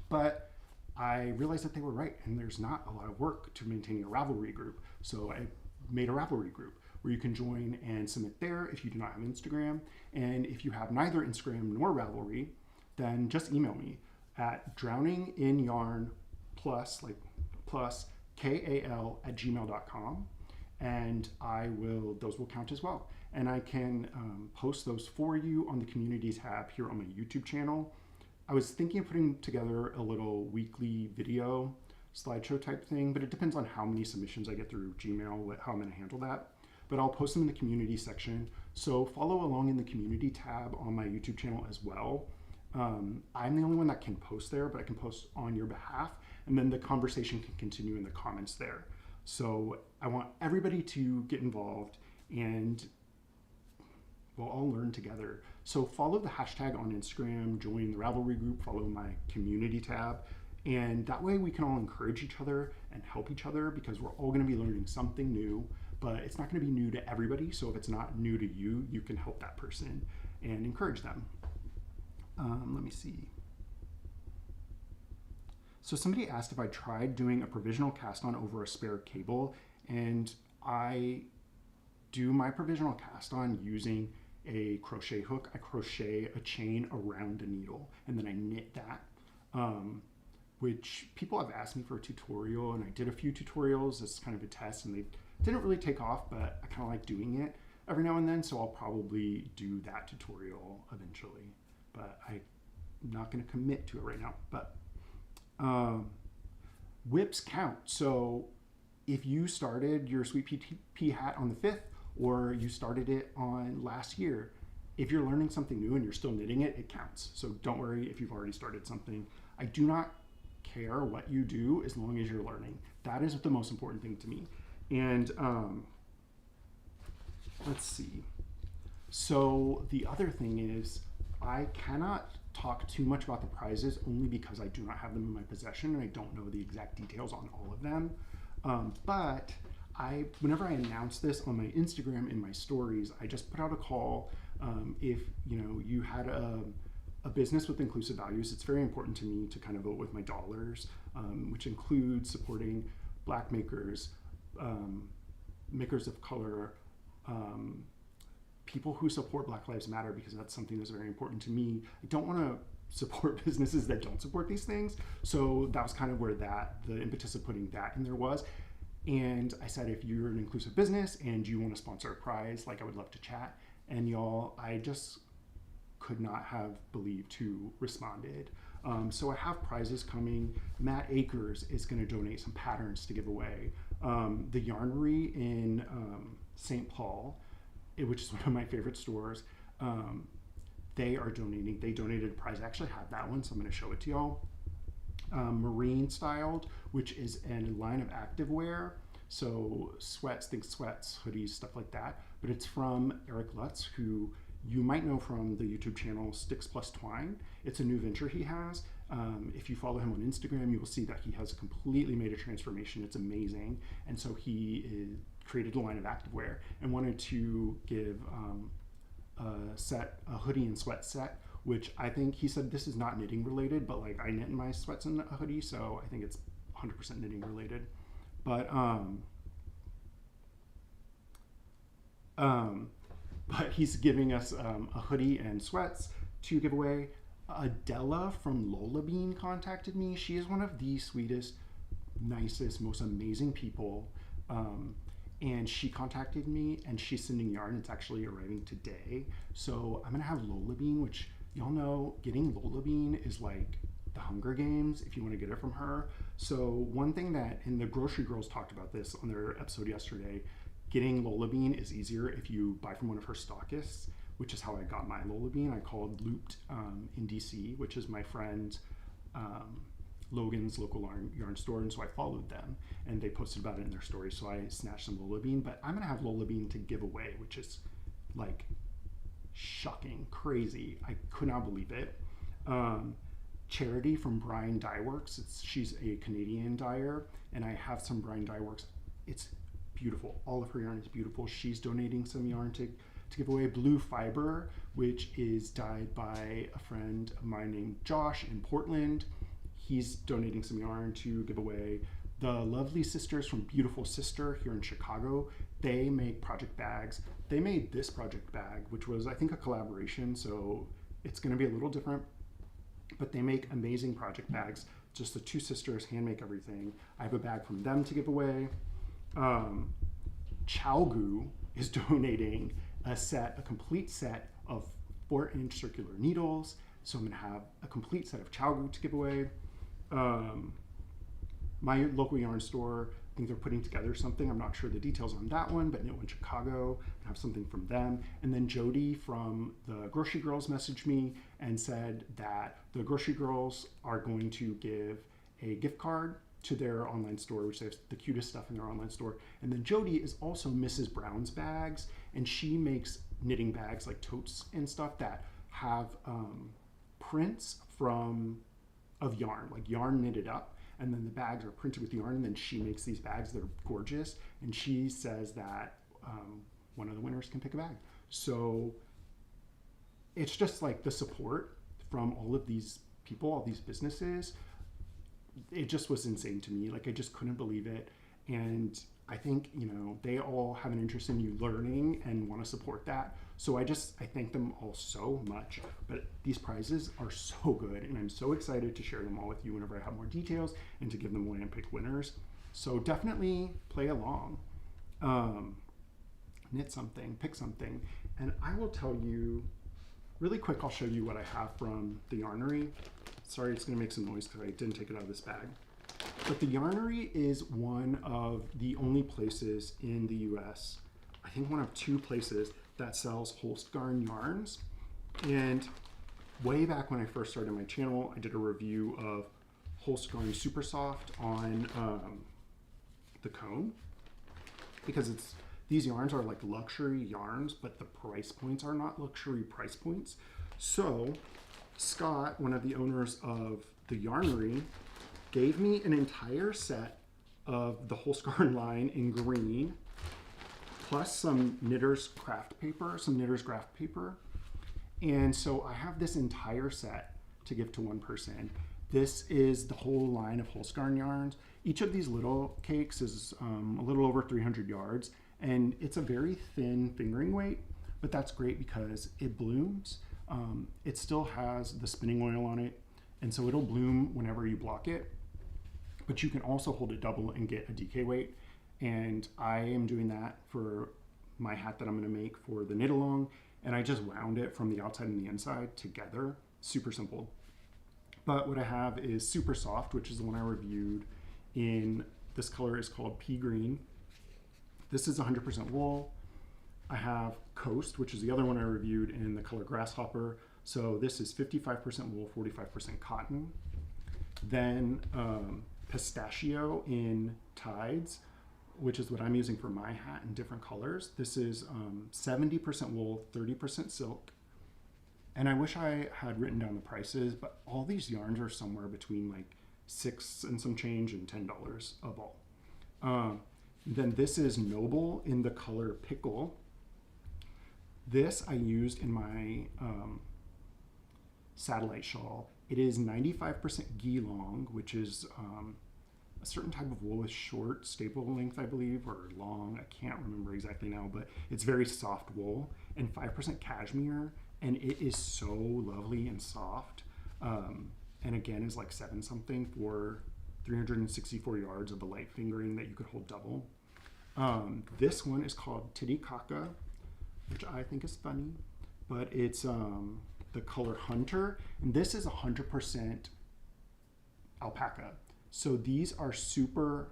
But I realized that they were right, and there's not a lot of work to maintaining a Ravelry group. So I made a Ravelry group where you can join and submit there if you do not have Instagram. And if you have neither Instagram nor Ravelry, then just email me at drowninginyarn plus kal@gmail.com, and those will count as well. And I can post those for you on the community tab here on my YouTube channel. I was thinking of putting together a little weekly video slideshow type thing, but it depends on how many submissions I get through Gmail, how I'm gonna handle that. But I'll post them in the community section. So follow along in the community tab on my YouTube channel as well. I'm the only one that can post there, but I can post on your behalf, and then the conversation can continue in the comments there. So I want everybody to get involved, and we'll all learn together. So follow the hashtag on Instagram, join the Ravelry group, follow my community tab, and that way we can all encourage each other and help each other, because we're all gonna be learning something new, but it's not gonna be new to everybody. So if it's not new to you, you can help that person and encourage them. Let me see. So somebody asked if I tried doing a provisional cast on over a spare cable, and I do my provisional cast on using a crochet hook. I crochet a chain around a needle and then I knit that, which people have asked me for a tutorial, and I did a few tutorials as kind of a test, and they didn't really take off, but I kind of like doing it every now and then, so I'll probably do that tutorial eventually, but I'm not going to commit to it right now. But whips count. So if you started your Sweet Pea hat on the 5th, or you started it on last year, if you're learning something new and you're still knitting it, it counts. So don't worry if you've already started something. I do not care what you do as long as you're learning. That is the most important thing to me. And let's see. So the other thing is, I cannot talk too much about the prizes only because I do not have them in my possession and I don't know the exact details on all of them. But whenever I announce this on my Instagram in my stories, I just put out a call. If you had a business with inclusive values, it's very important to me to kind of vote with my dollars, which includes supporting Black makers, makers of color, people who support Black Lives Matter, because that's something that's very important to me. I don't want to support businesses that don't support these things. So that was kind of where the impetus of putting that in there was. And I said, if you're an inclusive business and you want to sponsor a prize, like, I would love to chat. And y'all, I just could not have believed who responded. So I have prizes coming. Matt Akers is going to donate some patterns to give away. The Yarnery in St. Paul, which is one of my favorite stores, they are donating. They donated a prize. I actually have that one, so I'm going to show it to y'all. marine styled, which is a line of activewear. So sweats, think sweats, hoodies, stuff like that. But it's from Eric Lutz, who you might know from the YouTube channel Sticks Plus Twine. It's a new venture he has. If you follow him on Instagram, you will see that he has completely made a transformation. It's amazing. And so created a line of activewear and wanted to give a hoodie and sweat set, which I think he said this is not knitting related, but like I knit in my sweats and a hoodie, so I think it's 100% knitting related. But he's giving us a hoodie and sweats to give away. Adela from Lola Bean contacted me. She is one of the sweetest, nicest, most amazing people. And she contacted me and she's sending yarn. It's actually arriving today. So I'm gonna have Lola Bean, which y'all know getting Lola Bean is like the Hunger Games if you want to get it from her. So one thing that, and the Grocery Girls talked about this on their episode yesterday, getting Lola Bean is easier if you buy from one of her stockists, which is how I got my Lola Bean. I called Looped in DC, which is my friend Logan's local yarn store, and so I followed them and they posted about it in their story, so I snatched some Lola Bean. But I'm gonna have Lola Bean to give away, which is like shocking, crazy. I could not believe it. Charity from Brian Dye Works, she's a Canadian dyer, and I have some Brian Dye Works. It's beautiful. All of her yarn is beautiful. She's donating some yarn to give away. Blue Fiber, which is dyed by a friend of mine named Josh in Portland. He's donating some yarn to give away. The lovely sisters from Beautiful Sister here in Chicago, they make project bags. They made this project bag, which was, I think, a collaboration, so it's gonna be a little different, but they make amazing project bags. Just the two sisters hand make everything. I have a bag from them to give away. Chalgu is donating a complete set of 4-inch circular needles. So I'm gonna have a complete set of Chalgu to give away. My local yarn store, I think they're putting together something. I'm not sure the details on that one, but Knit One Chicago, I have something from them. And then Jody from the Grocery Girls messaged me and said that the Grocery Girls are going to give a gift card to their online store, which they have the cutest stuff in their online store. And then Jody is also Mrs. Brown's Bags, and she makes knitting bags like totes and stuff that have prints of yarn, like yarn knitted up, and then the bags are printed with yarn, and then she makes these bags. They're gorgeous, and she says that one of the winners can pick a bag. So it's just like the support from all of these people, all these businesses. It just was insane to me. Like, I just couldn't believe it. And I think, they all have an interest in you learning and want to support that. So I thank them all so much. But these prizes are so good, and I'm so excited to share them all with you whenever I have more details and to give them away and pick winners. So definitely play along. Knit something, pick something. And I will tell you really quick, I'll show you what I have from the Yarnery. Sorry, it's gonna make some noise because I didn't take it out of this bag. But the Yarnery is one of the only places in the US, I think one of 2 places, that sells Holstgarn yarns. And way back when I first started my channel, I did a review of Holstgarn Super Soft on the cone, because these yarns are like luxury yarns, but the price points are not luxury price points. So Scott, one of the owners of the Yarnery, gave me an entire set of the Holstgarn line in green, plus some knitter's craft paper, And so I have this entire set to give to one person. This is the whole line of Holstgarn yarns. Each of these little cakes is a little over 300 yards, and it's a very thin fingering weight, but that's great because it blooms. It still has the spinning oil on it, and so it'll bloom whenever you block it. But you can also hold it double and get a DK weight. And I am doing that for my hat that I'm gonna make for the knit along. And I just wound it from the outside and the inside together. Super simple. But what I have is Super Soft, which is the one I reviewed in, this color is called Pea Green. This is 100% wool. I have Coast, which is the other one I reviewed in the color Grasshopper. So this is 55% wool, 45% cotton. Then pistachio in Tides, which is what I'm using for my hat in different colors. This is 70% wool, 30% silk. And I wish I had written down the prices, but all these yarns are somewhere between like $6 and some change and $10 a ball. Then this is Noble in the color Pickle. This I used in my satellite shawl. It is 95% Geelong, which is a certain type of wool with short staple length, I believe, or long. I can't remember exactly now, but it's very soft wool, and 5% cashmere, and it is so lovely and soft. And again, is like 7 something for 364 yards of a light fingering that you could hold double. This one is called Titicaca, which I think is funny, but it's the color Hunter, and this is 100% alpaca. So these are super.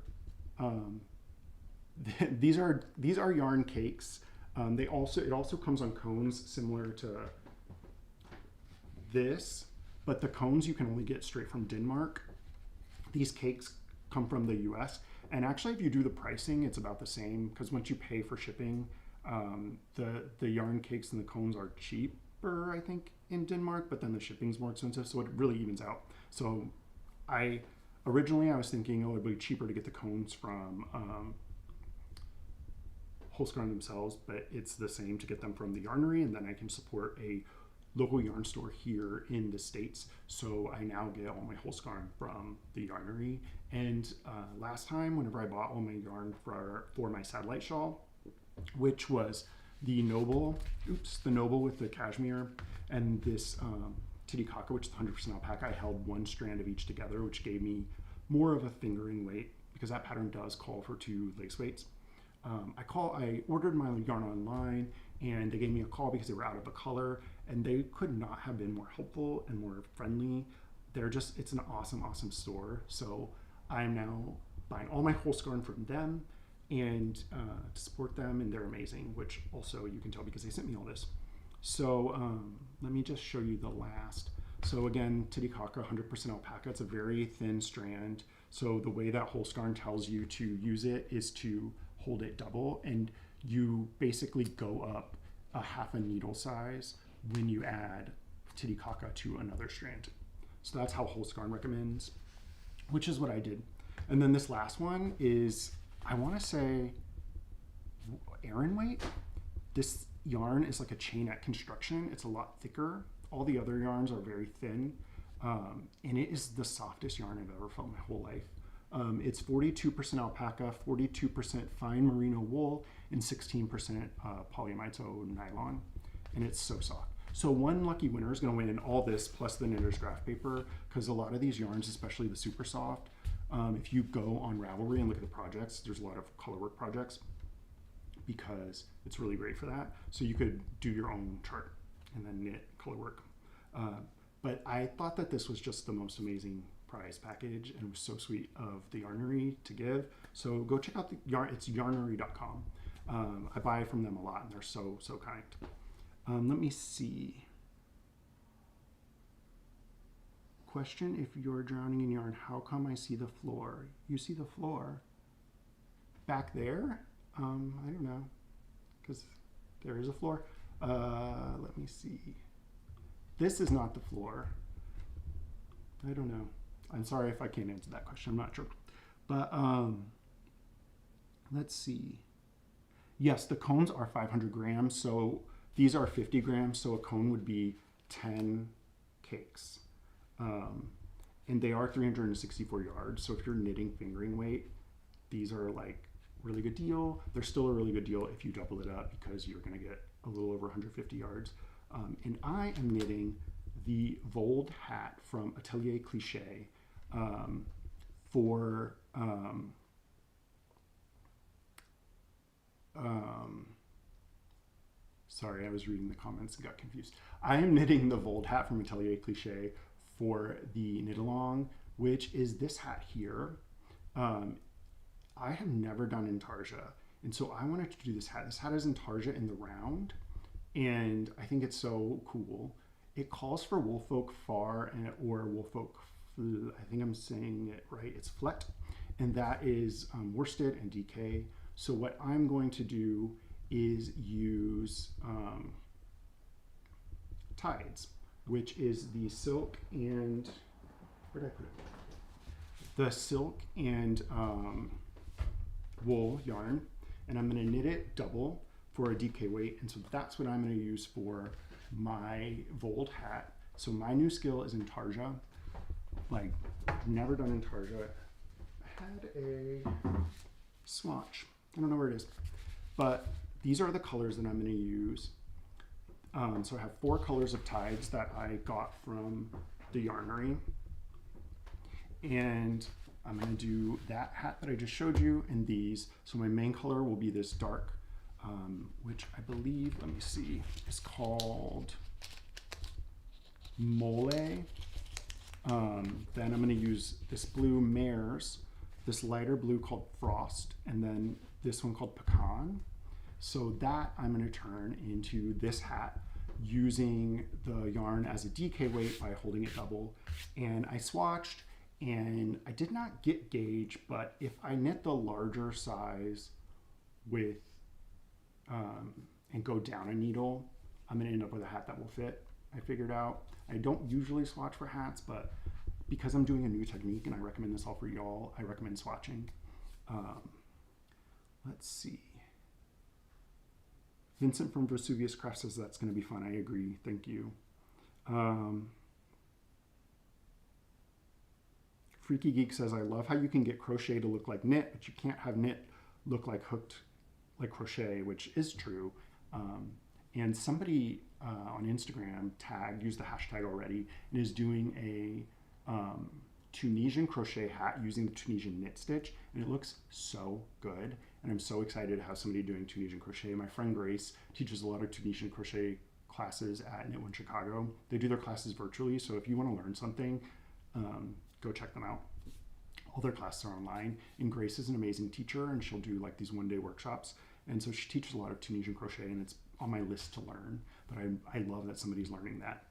These are yarn cakes. It also comes on cones similar to this, but the cones you can only get straight from Denmark. These cakes come from the U.S. and actually, if you do the pricing, it's about the same because once you pay for shipping, the yarn cakes and the cones are cheaper, I think, in Denmark, but then the shipping's more expensive, so it really evens out. So originally I was thinking, oh, it'd be cheaper to get the cones from Holskarn themselves, but it's the same to get them from the yarnery, and then I can support a local yarn store here in the States. So I now get all my Holskarn from the yarnery. And last time, whenever I bought all my yarn for my satellite shawl, which was the Noble with the cashmere, and this Titicaca, which is 100% alpaca, I held one strand of each together, which gave me more of a fingering weight because that pattern does call for 2 lace weights. I ordered my yarn online, and they gave me a call because they were out of a color, and they could not have been more helpful and more friendly. It's an awesome store. So I'm now buying all my Holskarn from them and to support them, and they're amazing, which also you can tell because they sent me all this. So let me just show you the last. So again, Titicaca, 100% alpaca. It's a very thin strand. So the way that Holskarn tells you to use it is to hold it double, and you basically go up a half a needle size when you add Titicaca to another strand. So that's how Holskarn recommends, which is what I did. And then this last one is, I want to say, Aran weight. This yarn is like a chainette construction. It's a lot thicker. All the other yarns are very thin, and it is the softest yarn I've ever felt in my whole life. It's 42% alpaca, 42% fine merino wool, and 16% polyamide nylon, and it's so soft. So one lucky winner is going to win in all this plus the knitter's graph paper, because a lot of these yarns, especially the super soft, if you go on Ravelry and look at the projects, there's a lot of colorwork projects because it's really great for that. So you could do your own chart and then knit colorwork. But I thought that this was just the most amazing prize package, and it was so sweet of the yarnery to give. So go check out the yarn. It's yarnery.com. I buy from them a lot, and they're so kind. Let me see. Question: if you're drowning in yarn, how come I see the floor? You see the floor back there? I don't know, because there is a floor. Let me see. This is not the floor. I don't know. I'm sorry if I can't answer that question. I'm not sure. But let's see. Yes, the cones are 500 grams. So these are 50 grams. So a cone would be 10 cakes. And they are 364 yards. So if you're knitting fingering weight, these are like really good deal. They're still a really good deal if you double it up because you're going to get a little over 150 yards. And I am knitting the Vold hat from Atelier Cliché for sorry, I was reading the comments and got confused. I am knitting the Vold hat from Atelier Cliché for the knit along, which is this hat here. I have never done intarsia, and so I wanted to do this hat. This hat is intarsia in the round, and I think it's so cool. It calls for Woolfolk Far or Woolfolk I think I'm saying it right, it's Fleck, and that is worsted and DK. So what I'm going to do is use Tides, which is the silk and, where did I put it? The silk and wool yarn, and I'm going to knit it double for a DK weight, and so that's what I'm going to use for my Vold hat. So my new skill is intarsia. Like, I've never done intarsia. I had a swatch. I don't know where it is, but these are the colors that I'm going to use. So I have 4 colors of Tides that I got from the yarnery, and I'm going to do that hat that I just showed you and these. So my main color will be this dark, which I believe, let me see, is called Mole. Then I'm going to use this blue Mares, this lighter blue called Frost, and then this one called Pecan. So that I'm going to turn into this hat using the yarn as a DK weight by holding it double. And I swatched, and I did not get gauge, but if I knit the larger size with and go down a needle, I'm going to end up with a hat that will fit. I figured out. I don't usually swatch for hats, but because I'm doing a new technique and I recommend this all for y'all, I recommend swatching. Let's see. Vincent from Vesuvius Craft says that's going to be fun. I agree. Thank you. Freaky Geek says, I love how you can get crochet to look like knit, but you can't have knit look like hooked like crochet, which is true. And somebody on Instagram used the hashtag already, and is doing a Tunisian crochet hat using the Tunisian knit stitch, and it looks so good. And I'm so excited to have somebody doing Tunisian crochet. My friend Grace teaches a lot of Tunisian crochet classes at Knit One Chicago. They do their classes virtually, so if you want to learn something, go check them out. All their classes are online, and Grace is an amazing teacher, and she'll do like these one-day workshops. And so she teaches a lot of Tunisian crochet, and it's on my list to learn, but I love that somebody's learning that.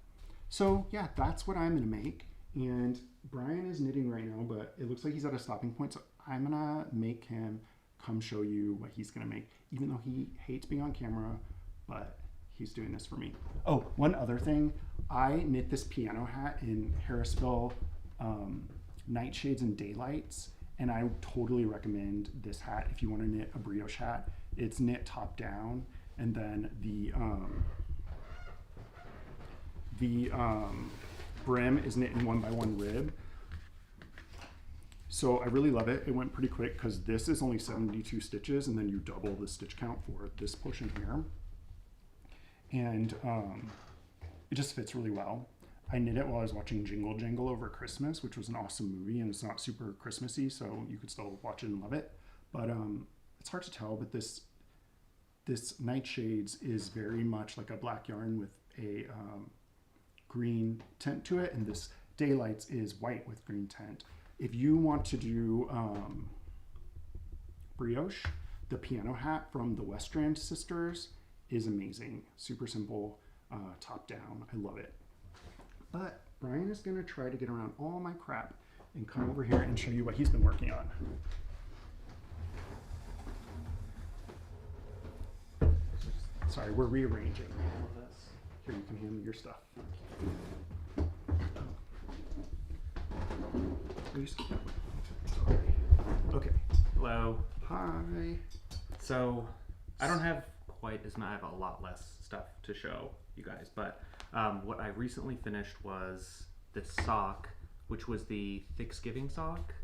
So yeah, that's what I'm gonna make. And Brian is knitting right now, but it looks like he's at a stopping point, so I'm gonna make him come show you what he's gonna make, even though he hates being on camera, but he's doing this for me. Oh, one other thing, I knit this piano hat in Harrisville Nightshades and Daylights, and I totally recommend this hat if you want to knit a brioche hat. It's knit top down, and then the brim is knit in 1x1 rib. So I really love it. It went pretty quick because this is only 72 stitches, and then you double the stitch count for this portion here. And it just fits really well. I knit it while I was watching Jingle Jangle over Christmas, which was an awesome movie, and it's not super Christmassy, so you could still watch it and love it. But it's hard to tell, but this Nightshades is very much like a black yarn with a green tint to it, and this Daylights is white with green tint. If you want to do brioche, the piano hat from the Westrand sisters is amazing. Super simple, top down. I love it. But Brian is going to try to get around all my crap and come over here and show you what he's been working on. Sorry, we're rearranging all of this. Here, you can handle your stuff. Okay. Hello. Hi. So, I don't have quite as much, I have a lot less stuff to show you guys, but what I recently finished was this sock, which was the Thanksgiving sock.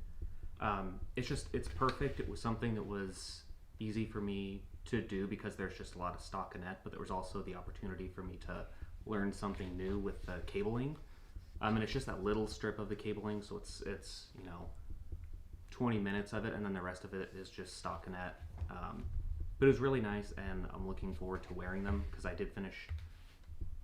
It's perfect. It was something that was easy for me to do because there's just a lot of stockinette, but there was also the opportunity for me to learn something new with the cabling. And it's just that little strip of the cabling, so it's 20 minutes of it, and then the rest of it is just stockinette. But it was really nice, and I'm looking forward to wearing them because I did finish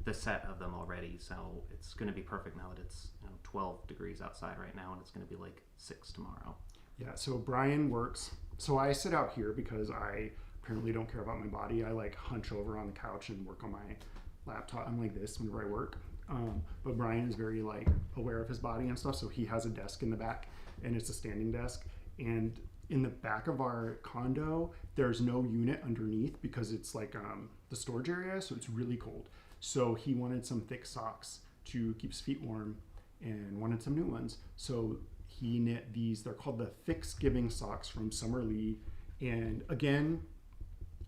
the set of them already, so it's going to be perfect now that it's 12 degrees outside right now, and it's going to be like 6 tomorrow. Yeah, so Brian works. So I sit out here because I apparently don't care about my body. I like hunch over on the couch and work on my laptop. I'm like this whenever I work. But Brian is very like aware of his body and stuff, so he has a desk in the back, and it's a standing desk. And in the back of our condo, there's no unit underneath because it's like the storage area, so it's really cold. So he wanted some thick socks to keep his feet warm, and wanted some new ones. So he knit these. They're called the Thicksgiving socks from Summer Lee. And again,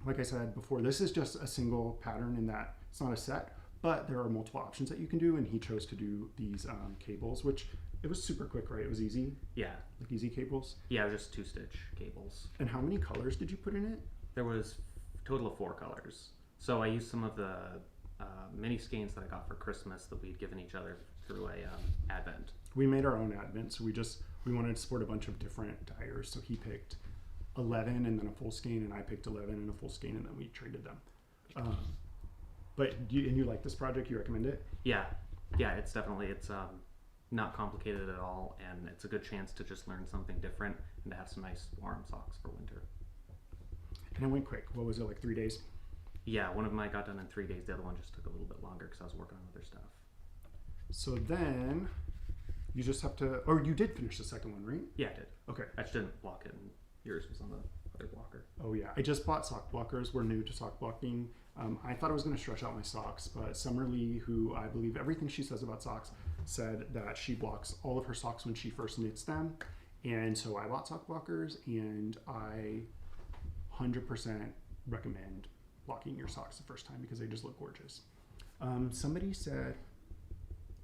like I said before, this is just a single pattern in that it's not a set, but there are multiple options that you can do. And he chose to do these cables, which it was super quick, right? It was easy. Yeah. Like easy cables. Yeah, just 2-stitch cables. And how many colors did you put in it? There was a total of 4 colors. So I used some of the mini skeins that I got for Christmas that we'd given each other through a Advent. We made our own Advent, so we wanted to sport a bunch of different dyers. So he picked 11 and then a full skein, and I picked 11 and a full skein, and then we traded them. But you like this project? You recommend it? Yeah, it's definitely not complicated at all, and it's a good chance to just learn something different and to have some nice warm socks for winter. And it went quick. What was it, like 3 days? Yeah, one of them I got done in 3 days. The other one just took a little bit longer because I was working on other stuff. So then you just have to, or you did finish the second one, right? Yeah, I did. Okay. I just didn't block it, and yours was on the other blocker. Oh yeah, I just bought sock blockers. We're new to sock blocking. I thought I was going to stretch out my socks, but Summer Lee, who I believe everything she says about socks, said that she blocks all of her socks when she first knits them. And so I bought sock blockers, and I 100% recommend blocking your socks the first time because they just look gorgeous. Somebody said,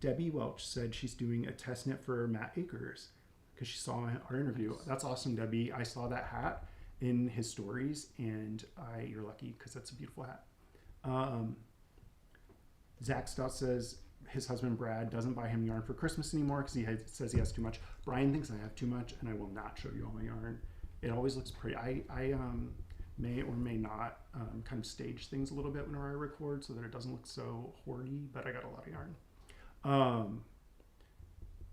Debbie Welch said she's doing a test knit for Matt Akers because she saw our interview. Nice. That's awesome, Debbie. I saw that hat in his stories, and you're lucky because that's a beautiful hat. Zach Stout says his husband Brad doesn't buy him yarn for Christmas anymore because he says he has too much. Brian thinks I have too much, and I will not show you all my yarn. It always looks pretty. I may or may not kind of stage things a little bit whenever I record so that it doesn't look so hoardy, but I got a lot of yarn.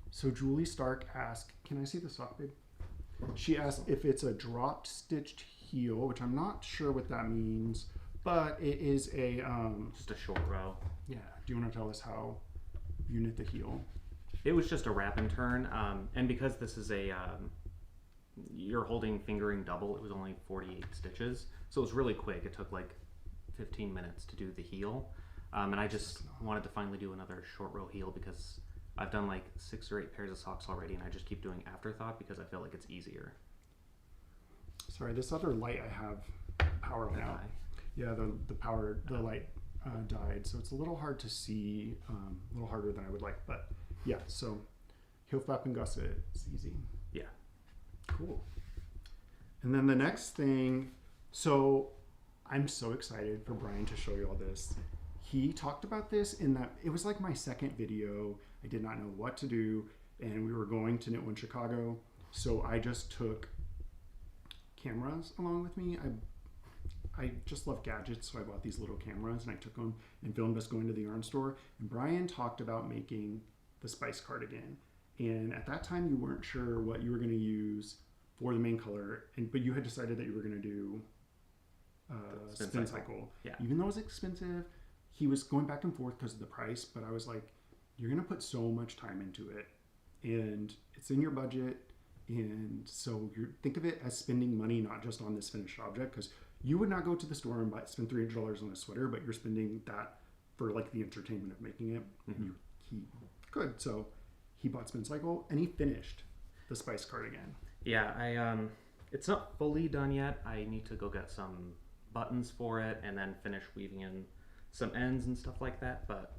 So Julie Stark asked, can I see the sock, babe? She asked if it's a dropped stitched heel, which I'm not sure what that means, but it is a just a short row. Yeah. Do you want to tell us how you knit the heel? It was just a wrap and turn, and because this is a you're holding fingering double, it was only 48 stitches, so it was really quick. It took like 15 minutes to do the heel, and I just wanted to finally do another short row heel because I've done like 6 or 8 pairs of socks already, and I just keep doing afterthought because I feel like it's easier. Sorry, this other light I have power went out. Yeah, the light died, so it's a little hard to see, a little harder than I would like, but yeah, so heel flap and gusset, it's easy. Yeah. Cool. And then the next thing, so I'm so excited for Brian to show you all this. He talked about this in that it was like my second video. I did not know what to do, and we were going to Knit One Chicago, so I just took cameras along with me. I just love gadgets, so I bought these little cameras and I took them and filmed us going to the yarn store. And Brian talked about making the spice cardigan, and at that time you weren't sure what you were going to use for the main color, but you had decided that you were going to do spin cycle. Yeah. Even though it was expensive, he was going back and forth because of the price, but I was like, you're going to put so much time into it, and it's in your budget, and so you think of it as spending money not just on this finished object, because you would not go to the store and spend $300 on a sweater, but you're spending that for like the entertainment of making it. Mm-hmm. And he could, so he bought Spin Cycle and he finished the spice cardigan. Yeah, it's not fully done yet. I need to go get some buttons for it and then finish weaving in some ends and stuff like that. But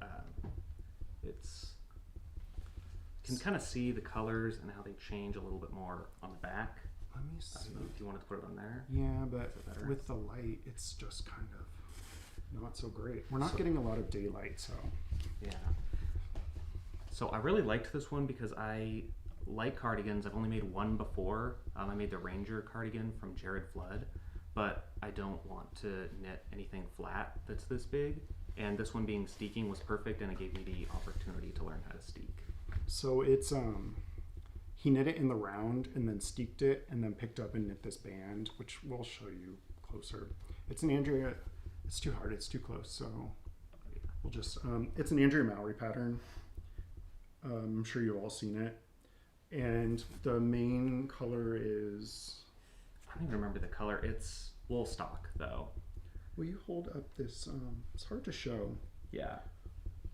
can kind of see the colors and how they change a little bit more on the back. Let me see. Do you want to put it on there? Yeah, but with the light, it's just kind of not so great. We're not getting a lot of daylight, so. Yeah. So I really liked this one because I like cardigans. I've only made one before. I made the Ranger cardigan from Jared Flood, but I don't want to knit anything flat that's this big. And this one being steeking was perfect, and it gave me the opportunity to learn how to steek. So it's he knit it in the round and then steeked it and then picked up and knit this band, which we'll show you closer. It's an Andrea. It's too hard. It's too close. So we'll just, it's an Andrea Mowry pattern. I'm sure you've all seen it. And the main color is, I don't even remember the color. It's wool stock though. will you hold up this, it's hard to show. Yeah.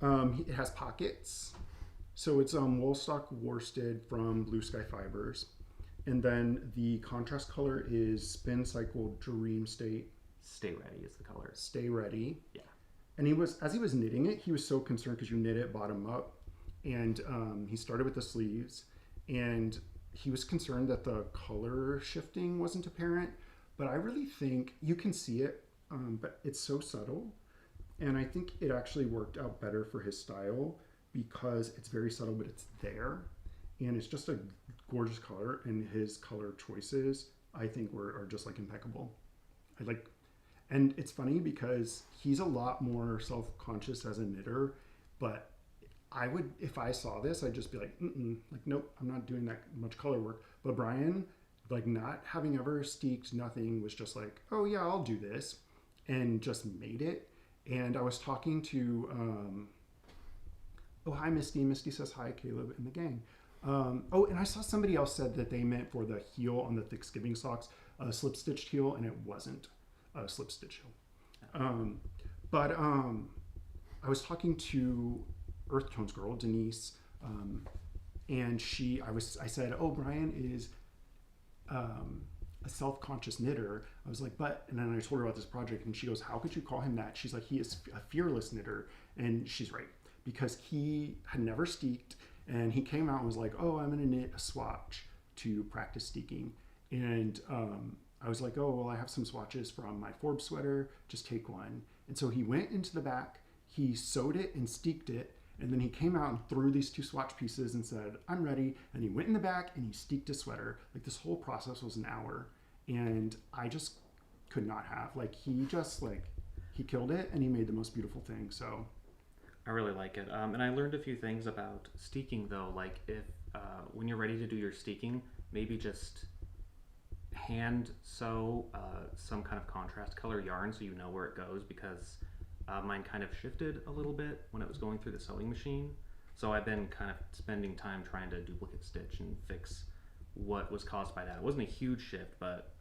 It has pockets. So it's Woolstock worsted from Blue Sky Fibers. And then the contrast color is Spin Cycle Dream State. Stay Ready is the color. Stay Ready. Yeah. And as he was knitting it, he was so concerned because you knit it bottom up. And he started with the sleeves. And he was concerned that the color shifting wasn't apparent. But I really think you can see it, but it's so subtle. And I think it actually worked out better for his style because it's very subtle, but it's there. And it's just a gorgeous color. And his color choices, I think, are just like impeccable. And it's funny because he's a lot more self-conscious as a knitter, but if I saw this, I'd just be like, like, nope, I'm not doing that much color work. But Brian, like, not having ever steeked nothing, was just like, oh yeah, I'll do this, and just made it. And I was talking to, oh, hi, Misty. Misty says hi, Caleb and the gang. Oh, and I saw somebody else said that they meant for the heel on the Thanksgiving socks, a slip stitched heel, and it wasn't a slip stitch heel. But I was talking to Earth Tones girl, Denise, and I said, oh, Brian is a self-conscious knitter. I was like, and then I told her about this project, and she goes, how could you call him that? She's like, he is a fearless knitter. And she's right, because he had never steeked, and he came out and was like, oh, I'm gonna knit a swatch to practice steeking. And I was like, oh, well, I have some swatches from my Forbes sweater, just take one. And so he went into the back, he sewed it and steeked it, and then he came out and threw these 2 swatch pieces and said, I'm ready. And he went in the back and he steeked a sweater. Like, this whole process was an hour. And I just could not have. Like, he killed it, and he made the most beautiful thing. So I really like it. And I learned a few things about steeking, though. Like, if when you're ready to do your steeking, maybe just hand sew some kind of contrast color yarn so you know where it goes, because mine kind of shifted a little bit when it was going through the sewing machine. So I've been kind of spending time trying to duplicate stitch and fix what was caused by that. It wasn't a huge shift, but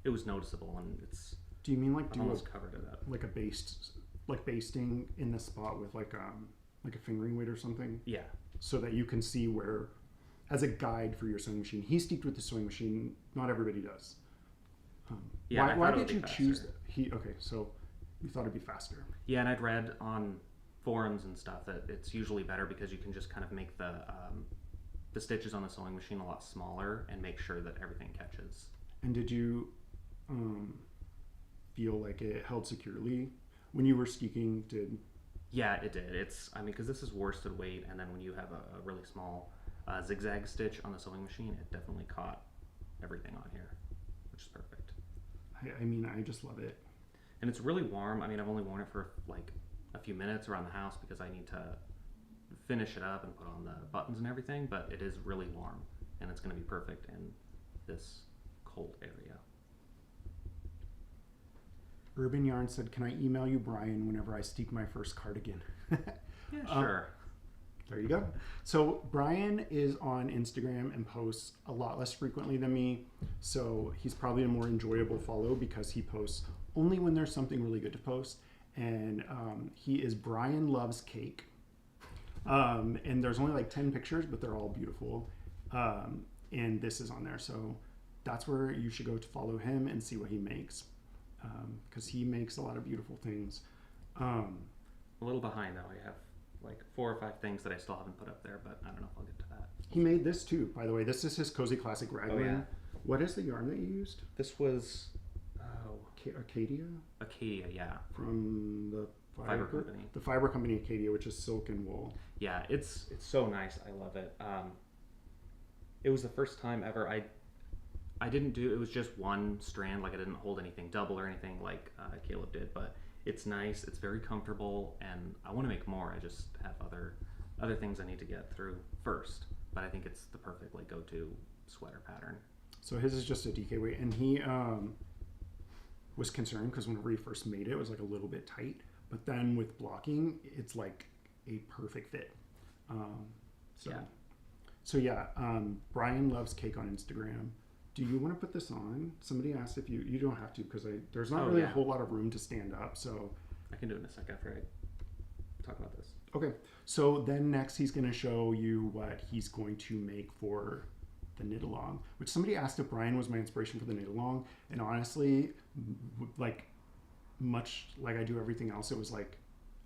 it was noticeable, and it's. Do you mean like almost covered it up? Like basting in the spot with like a fingering weight or something? Yeah. So that you can see where, as a guide for your sewing machine. He steeked with the sewing machine. Not everybody does. Yeah. Why did you choose? Okay, so you thought it'd be faster. Yeah, and I'd read on forums and stuff that it's usually better because you can just kind of make the stitches on the sewing machine a lot smaller and make sure that everything catches. And did you feel like it held securely when you were steeking? Yeah, it did. Because this is worsted weight, and then when you have a really small zigzag stitch on the sewing machine, it definitely caught everything on here, which is perfect. I just love it. And it's really warm. I've only worn it for like a few minutes around the house because I need to finish it up and put on the buttons and everything, but it is really warm, and it's going to be perfect in this cold area. Urban Yarn said, can I email you, Brian, whenever I steek my first cardigan? Yeah, sure. There you go. So Brian is on Instagram and posts a lot less frequently than me, so he's probably a more enjoyable follow because he posts only when there's something really good to post. And he is Brian Loves Cake. And there's only like 10 pictures, but they're all beautiful. And this is on there. So that's where you should go to follow him and see what he makes. Because he makes a lot of beautiful things. A little behind though. I have like 4 or 5 things that I still haven't put up there, but I don't know if I'll get to that. He made this too, by the way. This is his Cozy Classic Raglan. Oh, yeah. What is the yarn that you used? This was Acadia? Acadia, yeah. From the Fiber Company. The Fiber Company Acadia, which is silk and wool. Yeah, it's so nice. I love it. It was the first time ever I didn't do, it was just one strand, like I didn't hold anything double or anything like Caleb did, but it's nice, it's very comfortable, and I want to make more. I just have other things I need to get through first, but I think it's the perfect like go-to sweater pattern. So his is just a DK weight, and he was concerned because whenever he first made it, it was like a little bit tight, but then with blocking, it's like a perfect fit. Um, so, Yeah. so yeah, Brian loves cake on Instagram. Do you want to put this on? Somebody asked if you don't have to because there's not really a whole lot of room to stand up. So I can do it in a second after I talk about this. okay. So then next he's going to show you what he's going to make for the knit along, which somebody asked if Brian was my inspiration for the knit along, and honestly, like much like I do everything else, it was like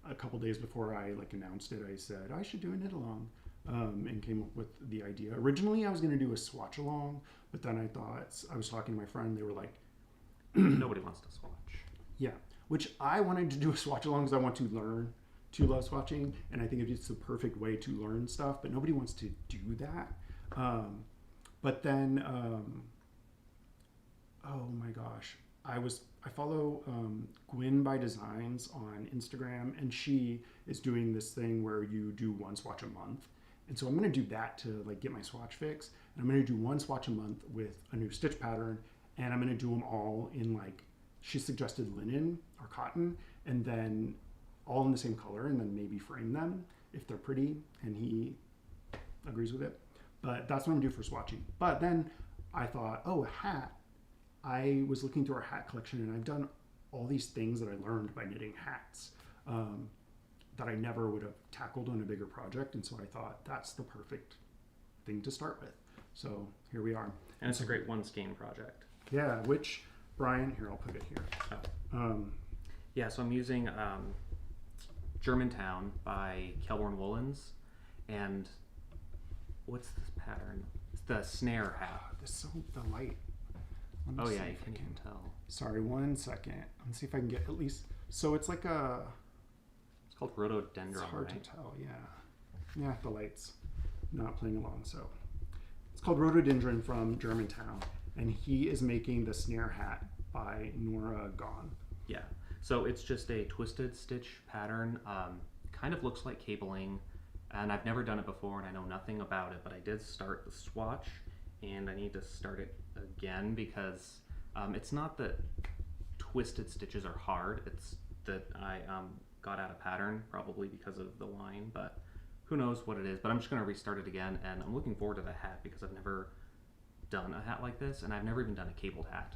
a couple days before I like announced it, I said I should do a knit along, and came up with the idea. Originally, I was going to do a swatch along, but then I thought I was talking to my friend. They were like, nobody wants to swatch. yeah, which I wanted to do a swatch along because I want to learn to love swatching, and I think it's the perfect way to learn stuff. But nobody wants to do that. But then, oh my gosh, I follow Gwyn by Designs on Instagram, and she is doing this thing where you do one swatch a month. And so I'm going to do that to like get my swatch fix. And I'm going to do one swatch a month with a new stitch pattern, and I'm going to do them all in like she suggested linen or cotton, and then all in the same color, and then maybe frame them if they're pretty, and he agrees with it. But that's what I'm going to do for swatching. But then I thought, oh, a hat. I was looking through our hat collection, and I've done all these things that I learned by knitting hats that I never would have tackled on a bigger project. And so I thought that's the perfect thing to start with. So here we are. And it's a great one skein project. Yeah, which, Brian, here, I'll put it here. Oh. Yeah, so I'm using Germantown by Kelborn Woolens. And what's this pattern? It's the snare hat. The light. Oh yeah, you can't even tell. Sorry, 1 second. Let's see if I can get at least. So it's like a. It's called rhododendron. It's hard right? to tell. Yeah, yeah. The light's not playing along. So it's called rhododendron from Germantown, and he is making the snare hat by Nora Gone. Yeah. So it's just a twisted stitch pattern. Kind of looks like cabling, and I've never done it before, and I know nothing about it. But I did start the swatch, and I need to start it again because it's not that twisted stitches are hard, it's that I got out of pattern probably because of the line, but who knows what it is. But I'm just going to restart it again, and I'm looking forward to the hat because I've never done a hat like this, and I've never even done a cabled hat.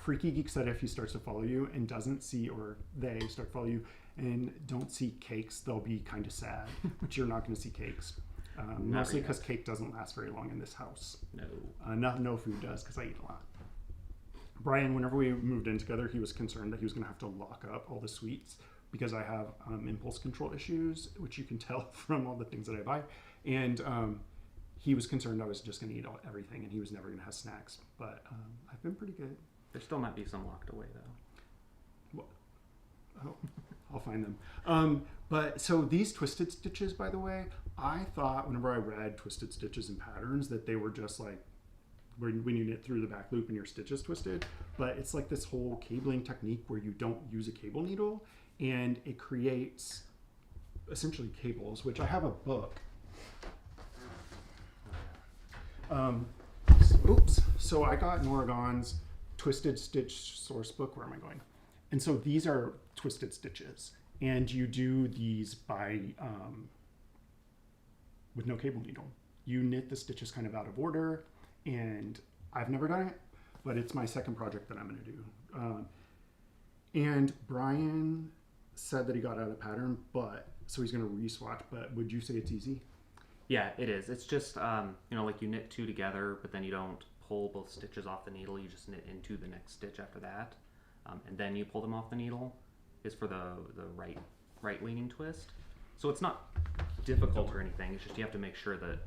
Freaky Geek said if he starts to follow you and doesn't see, or they start to follow you and don't see cakes, they'll be kind of sad. But you're not going to see cakes. Mostly because cake doesn't last very long in this house. No. No food does because I eat a lot. Brian, whenever we moved in together, he was concerned that he was going to have to lock up all the sweets because I have impulse control issues, which you can tell from all the things that I buy. And he was concerned I was just going to eat everything, and he was never going to have snacks. But I've been pretty good. There still might be some locked away though. Oh, I'll find them. But so these twisted stitches, by the way, I thought whenever I read twisted stitches and patterns that they were just like when you knit through the back loop and your stitches twisted. But it's like this whole cabling technique where you don't use a cable needle, and it creates essentially cables, which I have a book. Oops. So I got Nora Gone's Twisted Stitch source book. Where am I going? And so these are twisted stitches, and you do these by with no cable needle. You knit the stitches kind of out of order, and I've never done it, but it's my second project that I'm going to do. And Brian said that he got out of pattern, but so he's going to re-swatch. But would you say it's easy? Yeah, it is. It's just like you knit two together, but then you don't pull both stitches off the needle. You just knit into the next stitch after that, and then you pull them off the needle. Is for the right leaning twist. So it's not difficult or anything. It's just you have to make sure that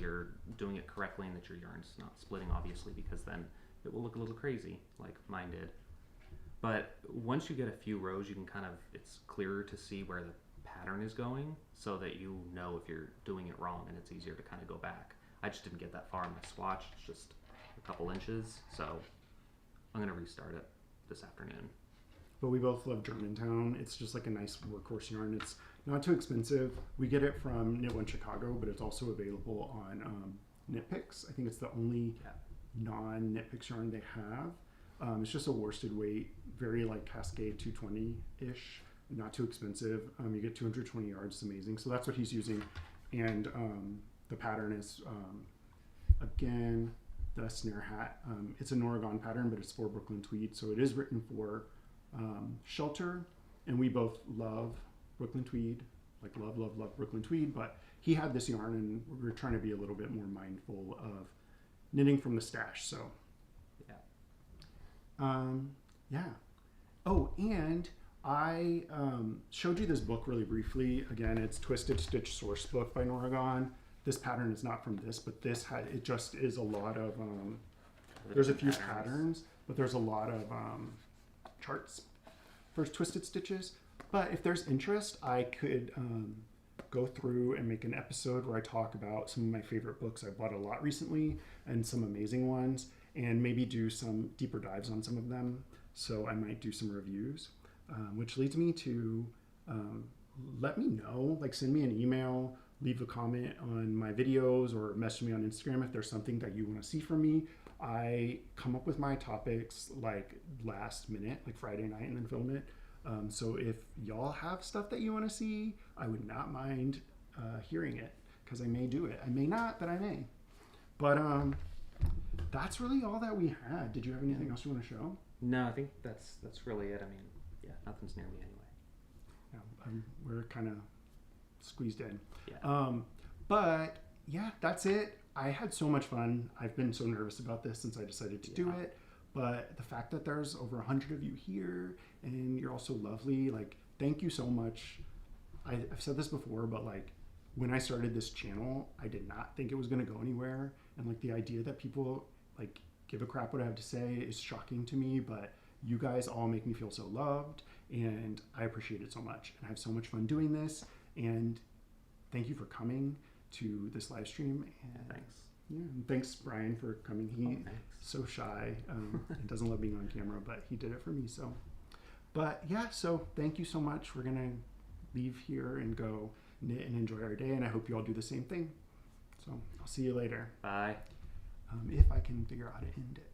you're doing it correctly and that your yarn's not splitting, obviously, because then it will look a little crazy like mine did. But once you get a few rows, you can it's clearer to see where the pattern is going, so that you know if you're doing it wrong, and it's easier to kind of go back. I just didn't get that far in my swatch. It's just a couple inches, so I'm going to restart it this afternoon. But we both love Germantown. It's just like a nice workhorse yarn. It's not too expensive. We get it from Knit One Chicago, but it's also available on Knit Picks. I think it's the only non-knit yarn they have. It's just a worsted weight, very like Cascade 220-ish, not too expensive. You get 220 yards, it's amazing. So that's what he's using. And the pattern is, again, the snare hat. It's an Oregon pattern, but it's for Brooklyn tweed. So it is written for shelter. And we both love Brooklyn tweed, like love, love, love Brooklyn tweed. But he had this yarn, and we were trying to be a little bit more mindful of knitting from the stash. So, yeah. Oh, and I showed you this book really briefly. Again, it's Twisted Stitch Source Book by Oregon. This pattern is not from this, but this it just is a lot of there's a few patterns, but there's a lot of charts for twisted stitches. But if there's interest, I could go through and make an episode where I talk about some of my favorite books I bought a lot recently and some amazing ones, and maybe do some deeper dives on some of them. So I might do some reviews, which leads me to let me know, like send me an email, leave a comment on my videos, or message me on Instagram if there's something that you want to see from me. I come up with my topics like last minute, like Friday night, and then film it. So if y'all have stuff that you want to see, I would not mind hearing it, because I may do it. I may not, but I may. But that's really all that we had. Did you have anything else you want to show? No, I think that's really it. I mean, yeah, nothing's near me anyway. Yeah, we're kind of squeezed in. Yeah. But yeah, that's it. I had so much fun. I've been so nervous about this since I decided to do it. But the fact that there's over 100 of you here and you're all so lovely, like, thank you so much. I've said this before, but like, when I started this channel, I did not think it was going to go anywhere. And like, the idea that people like give a crap what I have to say is shocking to me, but you guys all make me feel so loved, and I appreciate it so much. And I have so much fun doing this, and thank you for coming to this live stream. And thanks. Yeah, and thanks Brian for coming. He's so shy and doesn't love being on camera, but he did it for me. So, but yeah, so thank you so much. We're gonna leave here and go knit and enjoy our day, and I hope you all do the same thing. So I'll see you later. Bye. If I can figure out how to end it.